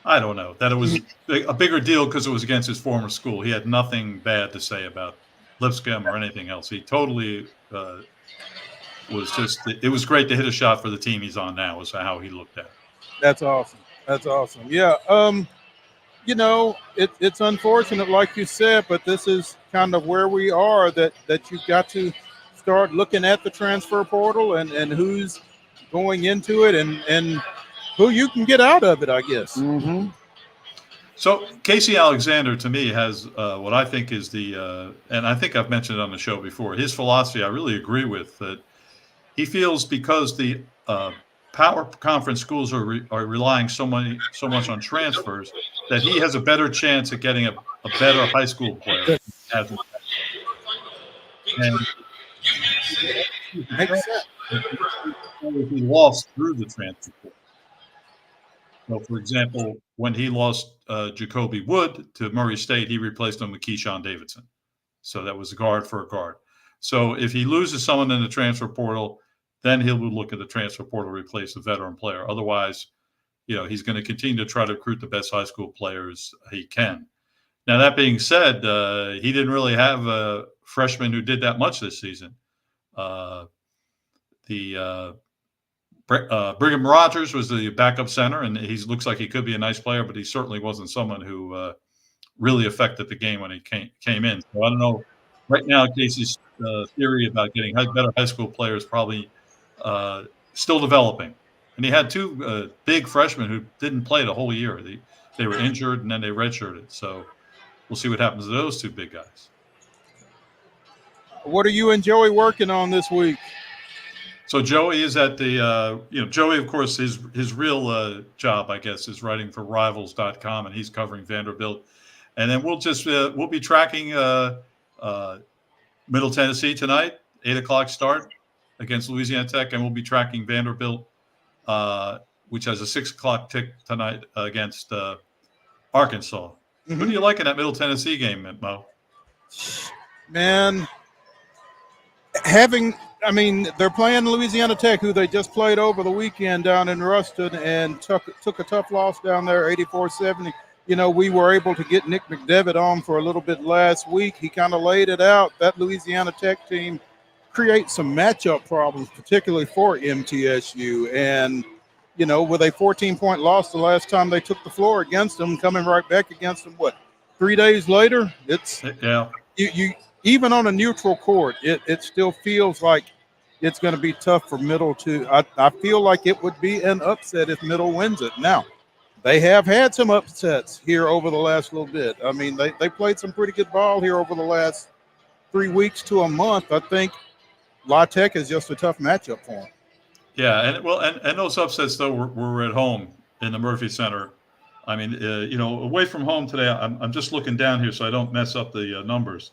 I don't know, that it was a bigger deal because it was against his former school. He had nothing bad to say about Lipscomb or anything else. He totally was just, it was great to hit a shot for the team he's on now, is how he looked at it. That's awesome. That's awesome. Yeah. You know, it's unfortunate, like you said, but this is kind of where we are, that you've got to start looking at the transfer portal and who's going into it and who you can get out of it, I guess. Mm-hmm. So Casey Alexander, to me, has what I think is the and I think I've mentioned it on the show before, his philosophy I really agree with, that he feels because the power conference schools are relying so much on transfers, that he has a better chance at getting a better high school player. And he lost through the transfer portal. So, for example, when he lost Jacoby Wood to Murray State, he replaced him with Keyshawn Davidson. So that was a guard for a guard. So if he loses someone in the transfer portal, then he'll look at the transfer portal to replace a veteran player. Otherwise, you know, he's going to continue to try to recruit the best high school players he can. Now, that being said, he didn't really have a freshman who did that much this season. Brigham Rogers was the backup center, and he looks like he could be a nice player, but he certainly wasn't someone who really affected the game when he came in. So I don't know. Right now, Casey's theory about getting better high school players probably still developing. And he had two big freshmen who didn't play the whole year. They were injured, and then they redshirted. So we'll see what happens to those two big guys. What are you and Joey working on this week? So Joey is at the, Joey, of course, his real job, I guess, is writing for Rivals.com, and he's covering Vanderbilt. And then we'll be tracking Middle Tennessee tonight, 8 o'clock start against Louisiana Tech, and we'll be tracking Vanderbilt, which has a 6 o'clock tick tonight against Arkansas. Mm-hmm. Who do you like in that Middle Tennessee game, Mo? Man, they're playing Louisiana Tech, who they just played over the weekend down in Ruston, and took a tough loss down there, 84-70. You know, we were able to get Nick McDevitt on for a little bit last week. He kind of laid it out. That Louisiana Tech team creates some matchup problems, particularly for MTSU. And, you know, with a 14-point loss the last time they took the floor against them, coming right back against them, 3 days later? You even on a neutral court, it still feels like it's going to be tough for Middle to – I feel like it would be an upset if Middle wins it. Now, they have had some upsets here over the last little bit. I mean, they played some pretty good ball here over the last 3 weeks to a month. I think La Tech is just a tough matchup for them. Yeah, and those upsets, though, were at home in the Murphy Center. I mean, away from home today, I'm just looking down here so I don't mess up the numbers.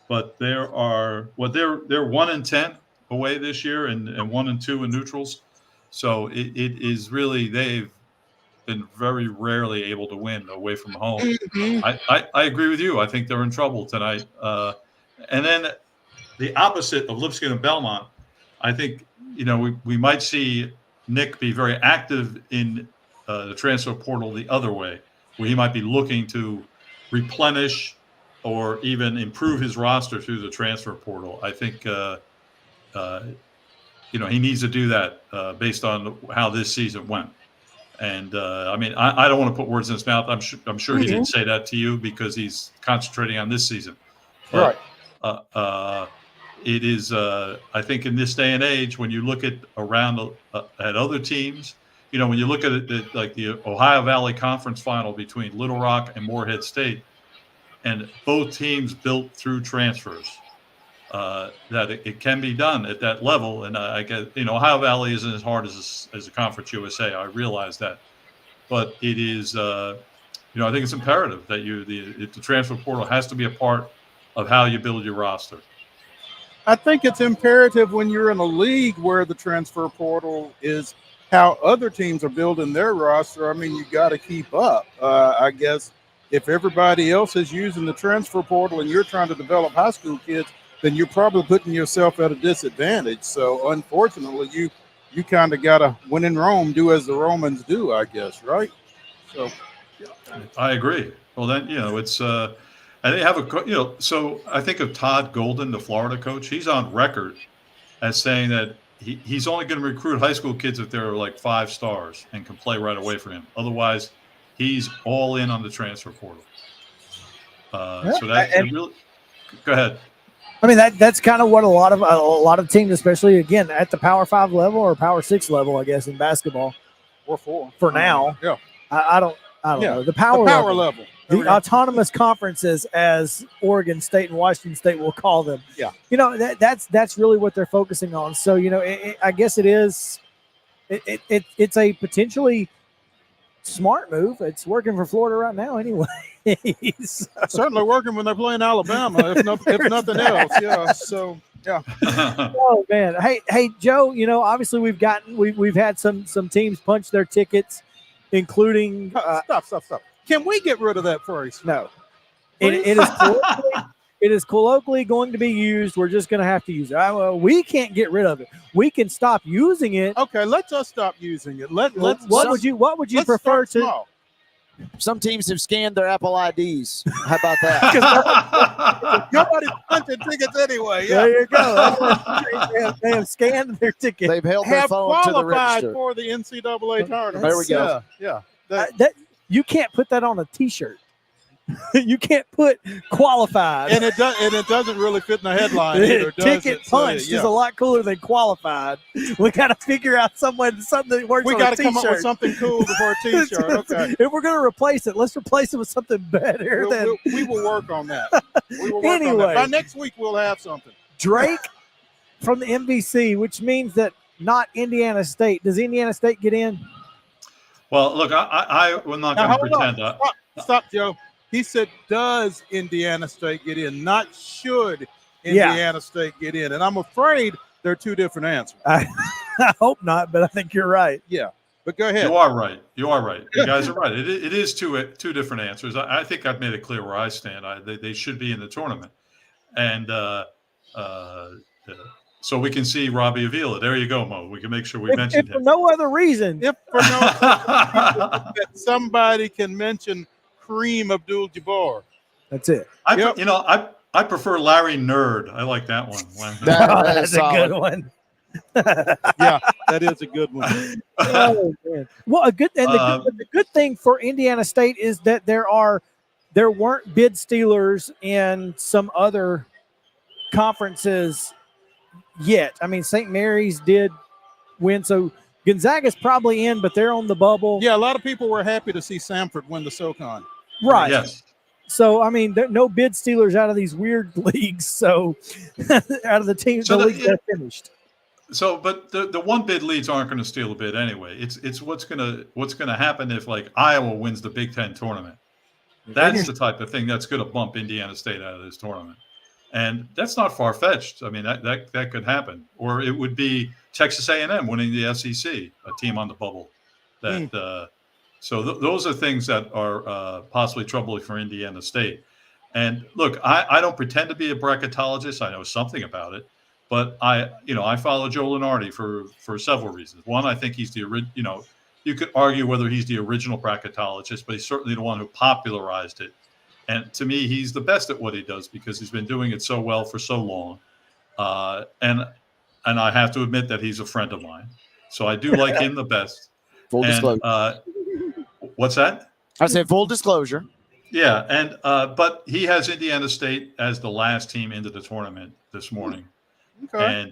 But they're 1-10 away this year and 1-2 in neutrals. So it is really, they've been very rarely able to win away from home. Mm-hmm. I agree with you. I think they're in trouble tonight. And then the opposite of Lipscomb and Belmont, I think, we might see Nick be very active in the transfer portal the other way, where he might be looking to replenish or even improve his roster through the transfer portal. I think, he needs to do that based on how this season went. And I don't want to put words in his mouth. I'm sure he didn't say that to you because he's concentrating on this season. But, right. It is, I think, in this day and age, when you look at other teams, when you look at it, like the Ohio Valley Conference final between Little Rock and Morehead State, and both teams built through transfers, that it can be done at that level. And I guess, Ohio Valley isn't as hard as a Conference USA. I realize that. But it is, I think it's imperative that the transfer portal has to be a part of how you build your roster. I think it's imperative when you're in a league where the transfer portal is how other teams are building their roster. I mean, you got to keep up. I guess if everybody else is using the transfer portal and you're trying to develop high school kids, then you're probably putting yourself at a disadvantage. So unfortunately, you kind of got to, when in Rome, do as the Romans do, I guess, right? So I agree. Well, then, it's and they have so I think of Todd Golden, the Florida coach. He's on record as saying that he's only going to recruit high school kids if they're like 5 stars and can play right away for him. Otherwise, he's all in on the transfer portal. So that's really. Go ahead. I mean, that's kind of what a lot of teams, especially again at the Power 5 level or Power 6 level, I guess, in basketball, or 4 for now. Yeah, I don't know the power level. The autonomous conferences, as Oregon State and Washington State will call them. Yeah. That's really what they're focusing on. So, I guess it is it's a potentially smart move. It's working for Florida right now anyway. So. Certainly working when they're playing Alabama, if nothing else. Yeah. So, yeah. Oh man. Hey Joe, obviously we've had some teams punch their tickets, including Stop. Can we get rid of that phrase? No. It is colloquially going to be used. We're just going to have to use it. We can't get rid of it. We can stop using it. Okay, let us stop using it. What would you prefer to? Small. Some teams have scanned their Apple IDs. How about that? Nobody's punching tickets anyway. Yeah. There you go. They have scanned their tickets. They've held their phone to the register. For the NCAA tournament. There we go. Yeah. You can't put that on a T-shirt. You can't put qualified, and it doesn't really fit in the headline either, does Ticket it? punched is a lot cooler than qualified. We got to figure out something that works. We got to come up with something cool for a T-shirt. Okay. If we're going to replace it, let's replace it with something better. We will work on that. Anyway, by next week we'll have something. Drake from the MVC, which means that not Indiana State. Does Indiana State get in? Well, look, I will not going to pretend that. Stop, Joe. He said, does Indiana State get in? Not should Indiana State get in. And I'm afraid they're two different answers. I hope not, but I think you're right. Yeah. But go ahead. You are right. You guys are right. It is two different answers. I think I've made it clear where I stand. They should be in the tournament. And so we can see Robbie Avila. There you go, Mo. We can make sure we mention him. For no other reason. If for no other reason that somebody can mention Kareem Abdul-Jabbar. That's it. I prefer Larry Nerd. I like that one. That's a good one. Yeah, that is a good one. Oh, man. Well, the good thing for Indiana State is that there weren't bid stealers in some other conferences yet. I mean, St. Mary's did win, so Gonzaga's probably in, but they're on the bubble. Yeah, a lot of people were happy to see Samford win the SoCon. Right. Yes. So, I mean, no bid stealers out of these weird leagues. So, out of the teams, the league that finished. So, but the one bid leads aren't going to steal a bid anyway. It's what's gonna happen if like Iowa wins the Big Ten tournament. That's the type of thing that's going to bump Indiana State out of this tournament, and that's not far fetched. I mean, that could happen, or it would be Texas A&M winning the SEC, a team on the bubble. So those are things that are possibly troubling for Indiana State. And look, I don't pretend to be a bracketologist. I know something about it, but I follow Joe Lunardi for several reasons. One, I think he's you could argue whether he's the original bracketologist, but he's certainly the one who popularized it. And to me, he's the best at what he does because he's been doing it so well for so long. And I have to admit that he's a friend of mine. So I do like him the best. Full disclosure. What's that? I said full disclosure. Yeah, and but he has Indiana State as the last team into the tournament this morning. Okay.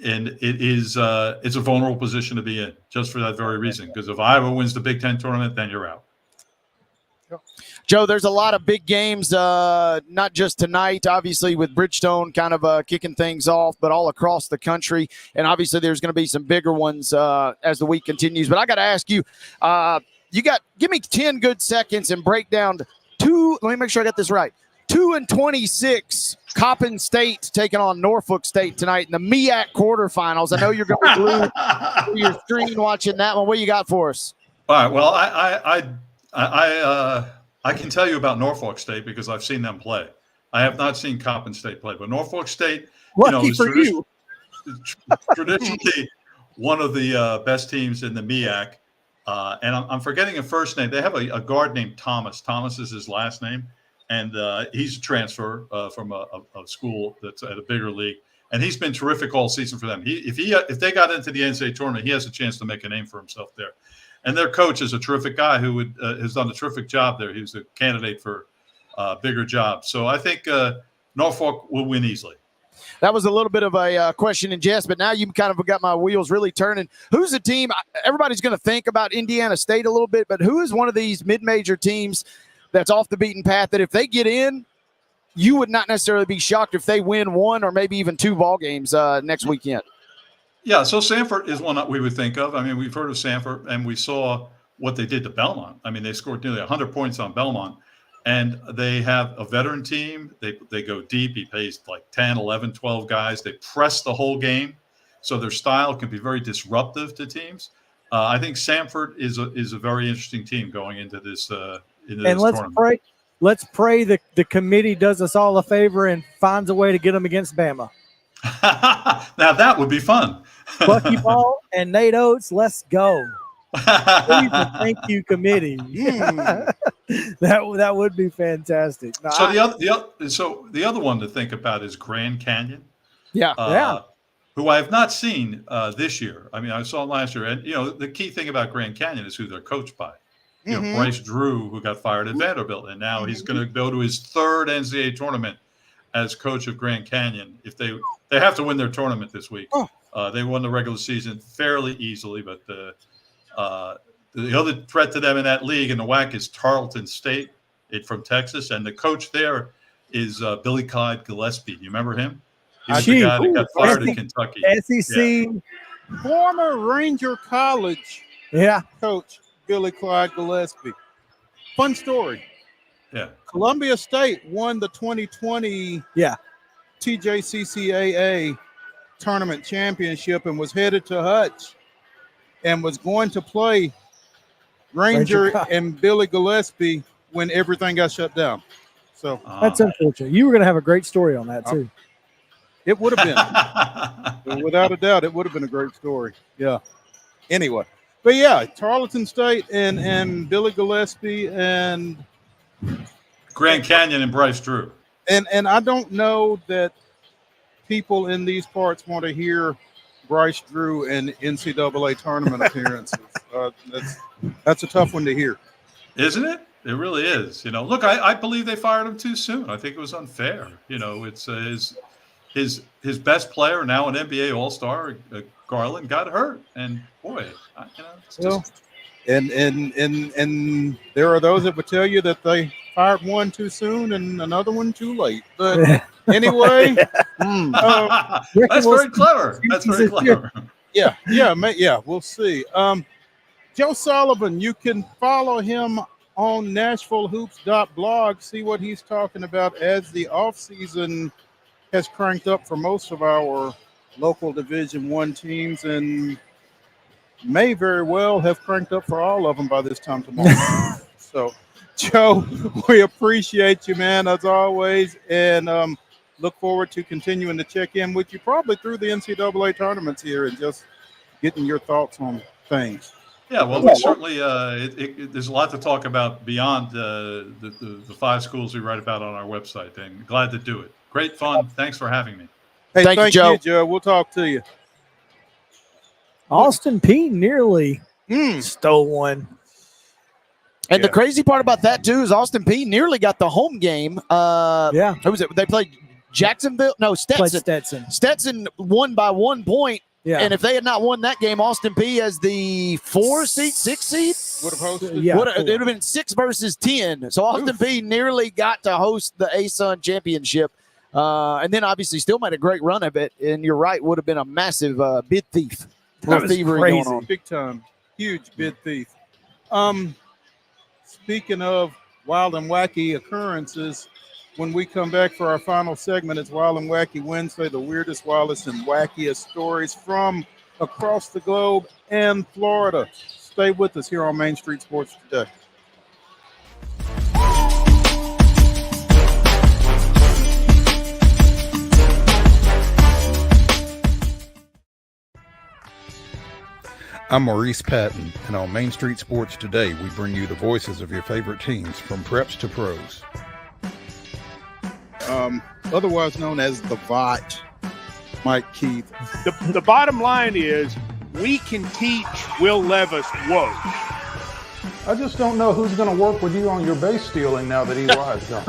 And it is it's a vulnerable position to be in just for that very reason. Because if Iowa wins the Big Ten tournament, then you're out. Joe, there's a lot of big games, not just tonight, obviously, with Bridgestone kind of kicking things off, but all across the country. And obviously, there's going to be some bigger ones as the week continues. But I got to ask you, give me 10 good seconds and break down let me make sure I got this right. 2-26. Coppin State taking on Norfolk State tonight in the MEAC quarterfinals. I know you're going to be glued to your screen watching that one. What you got for us? All right. Well, I can tell you about Norfolk State because I've seen them play. I have not seen Coppin State play, but Norfolk State, Lucky is for you. traditionally one of the best teams in the MEAC. And I'm forgetting a first name. They have a guard named Thomas. Thomas is his last name. And he's a transfer from a school that's at a bigger league. And he's been terrific all season for them. If they got into the NCAA tournament, he has a chance to make a name for himself there. And their coach is a terrific guy who has done a terrific job there. He was a candidate for bigger jobs. So I think Norfolk will win easily. That was a little bit of a question in jest, but now you kind of got my wheels really turning. Who's the team? Everybody's going to think about Indiana State a little bit, but who is one of these mid-major teams that's off the beaten path that if they get in, you would not necessarily be shocked if they win one or maybe even two ball games next weekend? Yeah, so Sanford is one that we would think of. I mean, we've heard of Sanford, and we saw what they did to Belmont. I mean, they scored nearly 100 points on Belmont, and they have a veteran team. They go deep. He pays like 10, 11, 12 guys. They press the whole game, so their style can be very disruptive to teams. I think Sanford is a very interesting team going into this and let's pray that the committee does us all a favor and finds a way to get them against Bama. Now that would be fun. Bucky Ball and Nate Oates, let's go. Please, thank you, committee. That would be fantastic. No, so the other one to think about is Grand Canyon. Yeah. Who I have not seen this year. I mean, I saw last year, and the key thing about Grand Canyon is who they're coached by. Bryce Drew, who got fired at Vanderbilt, and now he's going to go to his third NCAA tournament as coach of Grand Canyon. If they have to win their tournament this week. They won the regular season fairly easily, but the other threat to them in that league in the WAC is Tarleton State, from Texas, and the coach there is Billy Clyde Gillespie. Do you remember him? He was the guy that got fired in Kentucky. SEC. Yeah. Former Ranger College coach Billy Clyde Gillespie. Fun story. Yeah. Columbia State won the 2020 TJCCAA tournament championship and was headed to Hutch and was going to play Ranger and Billy Gillespie when everything got shut down. So that's unfortunate. You were going to have a great story on that too. It would have been. Without a doubt, it would have been a great story. Yeah. Anyway. But yeah, Tarleton State and Billy Gillespie and Grand Canyon and Bryce Drew. And I don't know that people in these parts want to hear Bryce Drew and NCAA tournament appearances. That's a tough one to hear. Isn't it? It really is. Look, I believe they fired him too soon. I think it was unfair. It's his best player, now an NBA All-Star, Garland, got hurt, and boy, it's just. And there are those that would tell you that they fired one too soon and another one too late. But anyway, that's very clever. That's very clever. Yeah. We'll see. Joe Sullivan, you can follow him on NashvilleHoops.blog. See what he's talking about as the offseason has cranked up for most of our local Division I teams and may very well have cranked up for all of them by this time tomorrow. So, Joe, we appreciate you, man, as always, and look forward to continuing to check in with you probably through the NCAA tournaments here and just getting your thoughts on things. Yeah, well, we certainly there's a lot to talk about beyond the 5 schools we write about on our website, and glad to do it. Great fun. Thanks for having me. Hey, thank you, Joe. We'll talk to you. Austin Peay nearly stole one. And the crazy part about that, too, is Austin Peay nearly got the home game. Who was it? They played Jacksonville? No, Stetson. Stetson won by 1 point. Yeah. And if they had not won that game, Austin Peay as the 6 seed would have hosted. Yeah, it would have been 6 versus 10. So Austin Peay nearly got to host the ASUN championship. And then obviously still made a great run of it. And you're right, would have been a massive bid thief. That was crazy. Big time. Huge bid thief. Speaking of wild and wacky occurrences, When we come back for our final segment, it's Wild and Wacky Wednesday, the weirdest, wildest, and wackiest stories from across the globe and Florida. Stay with us here on Main Street Sports Today. I'm Maurice Patton, and on Main Street Sports Today, we bring you the voices of your favorite teams from preps to pros. Otherwise known as the VOT, Mike Keith. The bottom line is we can teach Will Levis woke. I just don't know who's going to work with you on your base stealing now that Eli's gone.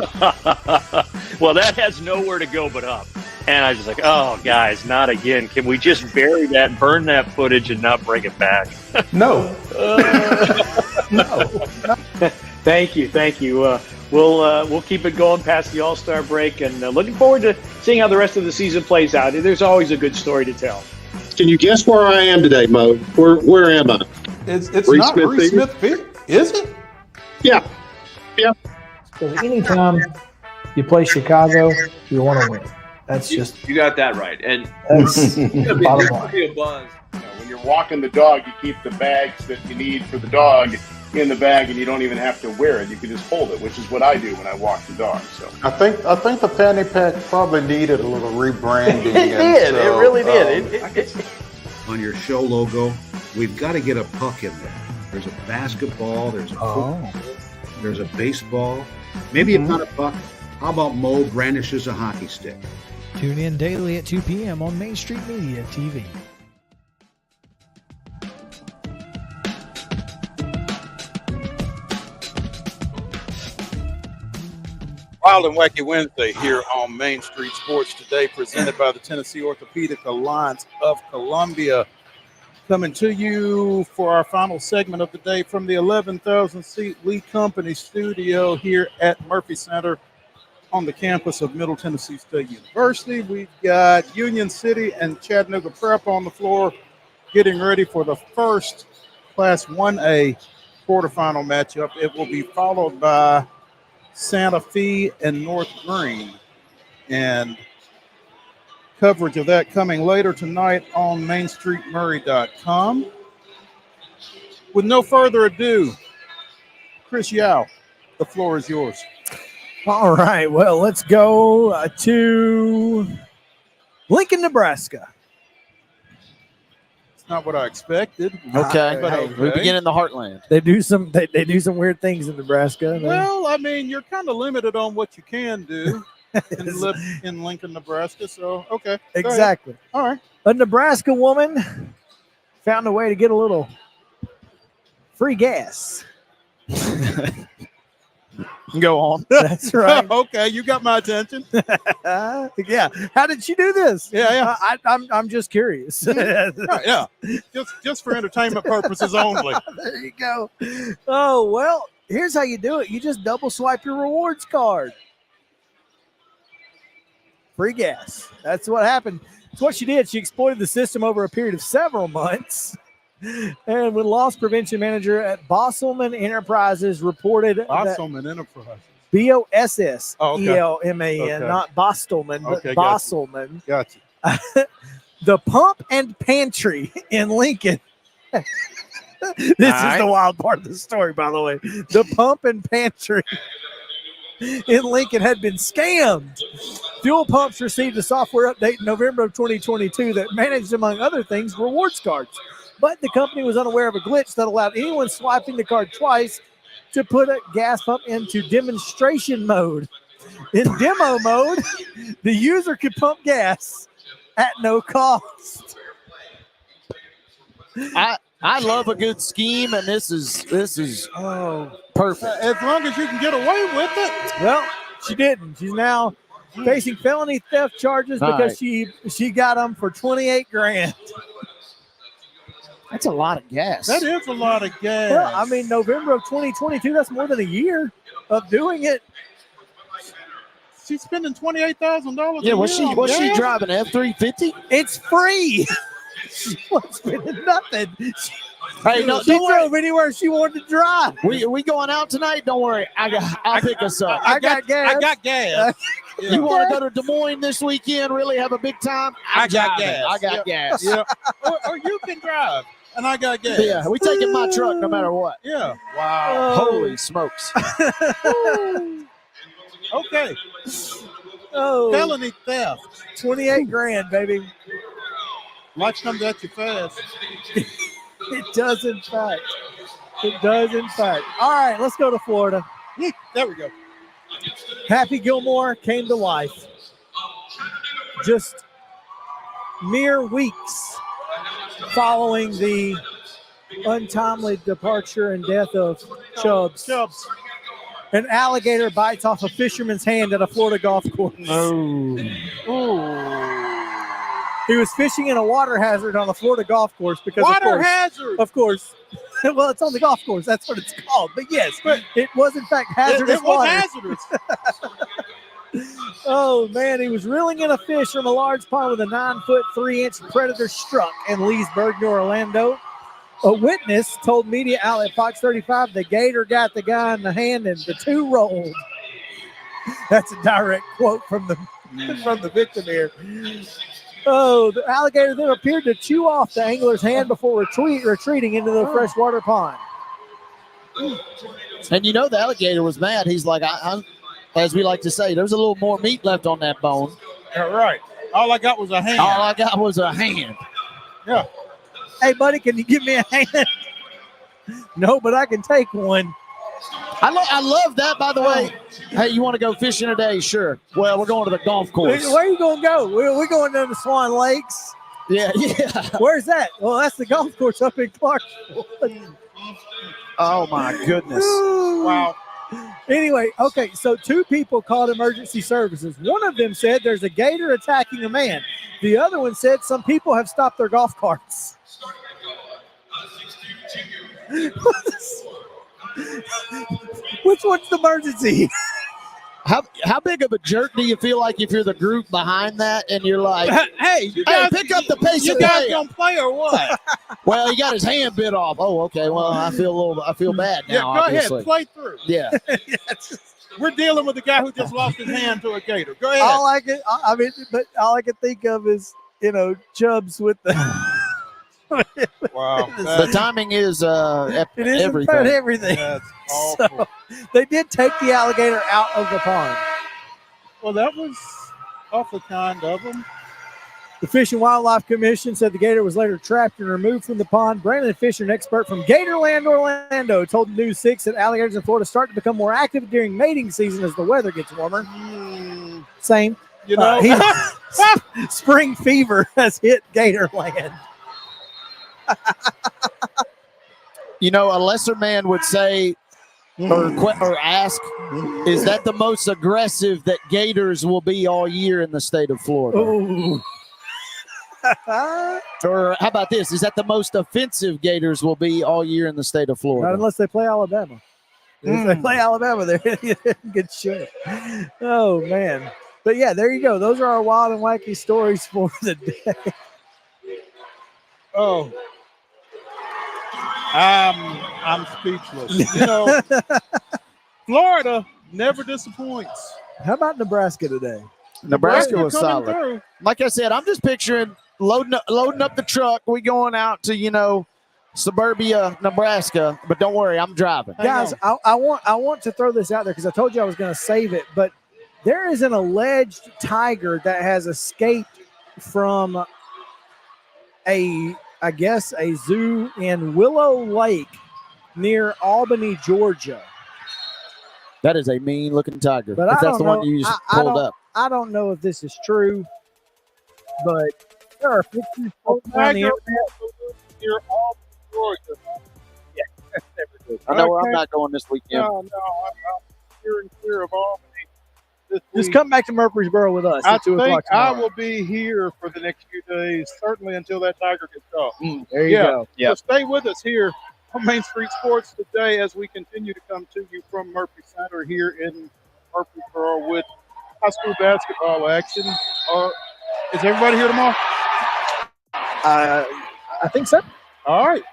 Well, that has nowhere to go but up. And I was just like, oh, guys, not again. Can we just bury that, burn that footage, and not bring it back? No. No. Thank you. We'll keep it going past the All-Star break, and looking forward to seeing how the rest of the season plays out. There's always a good story to tell. Can you guess where I am today, Mo? Where am I? It's not Reese Smith Field, is it? Yeah. Because anytime you play Chicago, you want to win. That's just you got that right, and that's bottom line. Be a buzz. When you're walking the dog, you keep the bags that you need for the dog in the bag, and you don't even have to wear it. You can just hold it, which is what I do when I walk the dog. So I think the fanny pack probably needed a little rebranding. It did. It really did. On your show logo, we've got to get a puck in there. There's a basketball. There's a football. There's a baseball. Maybe it's not a puck. How about Mo brandishes a hockey stick? Tune in daily at 2 p.m. on Main Street Media TV. Wild and Wacky Wednesday here on Main Street Sports Today, presented by the Tennessee Orthopedic Alliance of Columbia. Coming to you for our final segment of the day from the 11,000-seat Lee Company studio here at Murphy Center on the campus of Middle Tennessee State University. We've got Union City and Chattanooga Prep on the floor getting ready for the first Class 1A quarterfinal matchup. It will be followed by Santa Fe and North Green. And coverage of that coming later tonight on MainStreetMurray.com. With no further ado, Chris Yao, the floor is yours. All right, well, let's go to Lincoln, Nebraska. It's not what I expected. Okay, But okay. We begin in the heartland. They do some weird things in Nebraska. Well, I mean, you're kind of limited on what you can do in Lincoln, Nebraska. So, okay. Exactly. All right. A Nebraska woman found a way to get a little free gas. Go on. That's right. Okay, you got my attention. Yeah. How did she do this? Yeah. I'm just curious. Yeah. Just for entertainment purposes only. There you go. Oh, well, here's how you do it. You just double swipe your rewards card. Free gas. That's what happened. That's what she did. She exploited the system over a period of several months. And when loss prevention manager at Bosselman Enterprises reported Bosselman Enterprises. Bosselman, not Bostelman, but Bosselman. Gotcha. The Pump and Pantry in Lincoln. This is the wild part of the story, by the way. The Pump and Pantry in Lincoln had been scammed. Fuel pumps received a software update in November of 2022 that managed, among other things, rewards cards. But the company was unaware of a glitch that allowed anyone swiping the card twice to put a gas pump into demonstration mode. In demo mode, the user could pump gas at no cost. I love a good scheme, and this is perfect. As long as you can get away with it. Well, she didn't. She's now facing felony theft charges because she got them for $28,000. That's a lot of gas. That is a lot of gas. Well, I mean, November of 2022, that's more than a year of doing it. She's spending $28,000. Yeah, was she driving an F-350? It's free. She wasn't spending nothing. Hey, no, she don't worry. drove anywhere she wanted to drive. We going out tonight? Don't worry. I'll pick us up. I got gas. I got gas. You want to go to Des Moines this weekend? Really have a big time? I got gas. I got gas. Yeah. Or you can drive, and I got gas. Yeah, we taking my truck no matter what. Yeah. Wow. Holy smokes. Okay. Oh, Felony theft. 28 grand, baby. Watch them at you fast. It does, in fact. It does, in fact. All right, let's go to Florida. There we go. Happy Gilmore came to life just mere weeks following the untimely departure and death of Chubbs. An alligator bites off a fisherman's hand at a Florida golf course. He was fishing in a water hazard on the Florida golf course because hazard. Of course. Well, it's on the golf course. That's what it's called. But yes, it was in fact hazardous It was water. hazardous. Oh man, he was reeling in a fish from a large pond with a 9-foot 3-inch predator struck in Leesburg, New Orlando. A witness told media outlet Fox 35 the gator got the guy in the hand and the two rolled. That's a direct quote from the victim here. Oh, the alligator then appeared to chew off the angler's hand before retreating into the freshwater pond. And you know the alligator was mad. He's like, I'm, as we like to say, there's a little more meat left on that bone. Yeah, right. All I got was a hand. All I got was a hand. Yeah. Hey, buddy, can you give me a hand? No, but I can take one. I love that, by the way. Hey, you want to go fishing today? Sure. Well, we're going to the golf course. Where are you going to go? We're going to the Swan Lakes. Yeah. Where's that? Well, that's the golf course up in Clarksville. Oh, my goodness. Wow. Anyway, okay, so 2 people called emergency services. One of them said there's a gator attacking a man. The other one said some people have stopped their golf carts. Which one's the emergency? How big of a jerk do you feel like if you're the group behind that and you're like, hey, pick up the pace you of guys play. gonna play or what? Well, he got his hand bit off. Oh, okay. Well, I feel bad now. Yeah, go obviously. ahead, play through. Yeah. We're dealing with the guy who just lost his hand to a gator. Go ahead. All I can think of is, Chubbs with the. Wow. The timing is It is everything. about everything. That's awful. So, they did take the alligator out of the pond. Well, that was awfully kind of them. The Fish and Wildlife Commission said the gator was later trapped and removed from the pond. Brandon Fisher, an expert from Gatorland, Orlando, told News 6 that alligators in Florida start to become more active during mating season as the weather gets warmer. Same. Spring fever has hit Gatorland. A lesser man would say or ask, is that the most aggressive that gators will be all year in the state of Florida? Ooh. Or how about this? Is that the most offensive gators will be all year in the state of Florida? Not unless they play Alabama. If they play Alabama, they're in good shape. Oh, man. But, yeah, there you go. Those are our wild and wacky stories for the day. Oh. I'm speechless. Florida never disappoints. How about Nebraska today? Nebraska was solid. Through. Like I said, I'm just picturing loading up the truck. We going out to, suburbia, Nebraska. But don't worry, I'm driving. Guys, I want to throw this out there because I told you I was going to save it. But there is an alleged tiger that has escaped from a zoo in Willow Lake near Albany, Georgia. That is a mean-looking tiger. But if that's the one you just pulled up. I don't know if this is true, but there are pictures floating around the internet. Near Albany, Georgia. Yeah, that's never good. I know where I'm not going this weekend. No, I'm here and clear of Albany. Just come back to Murfreesboro with us I at 2 think o'clock I tomorrow. will be here for the next few days, certainly until that tiger gets caught. There you go. Yeah. So stay with us here on Main Street Sports today as we continue to come to you from Murphy Center here in Murfreesboro with high school basketball action. Is everybody here tomorrow? I think so. All right.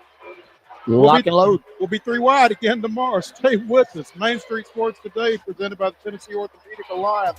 Lock and load. We'll be 3 wide again tomorrow. Stay with us. Main Street Sports Today, presented by the Tennessee Orthopedic Alliance.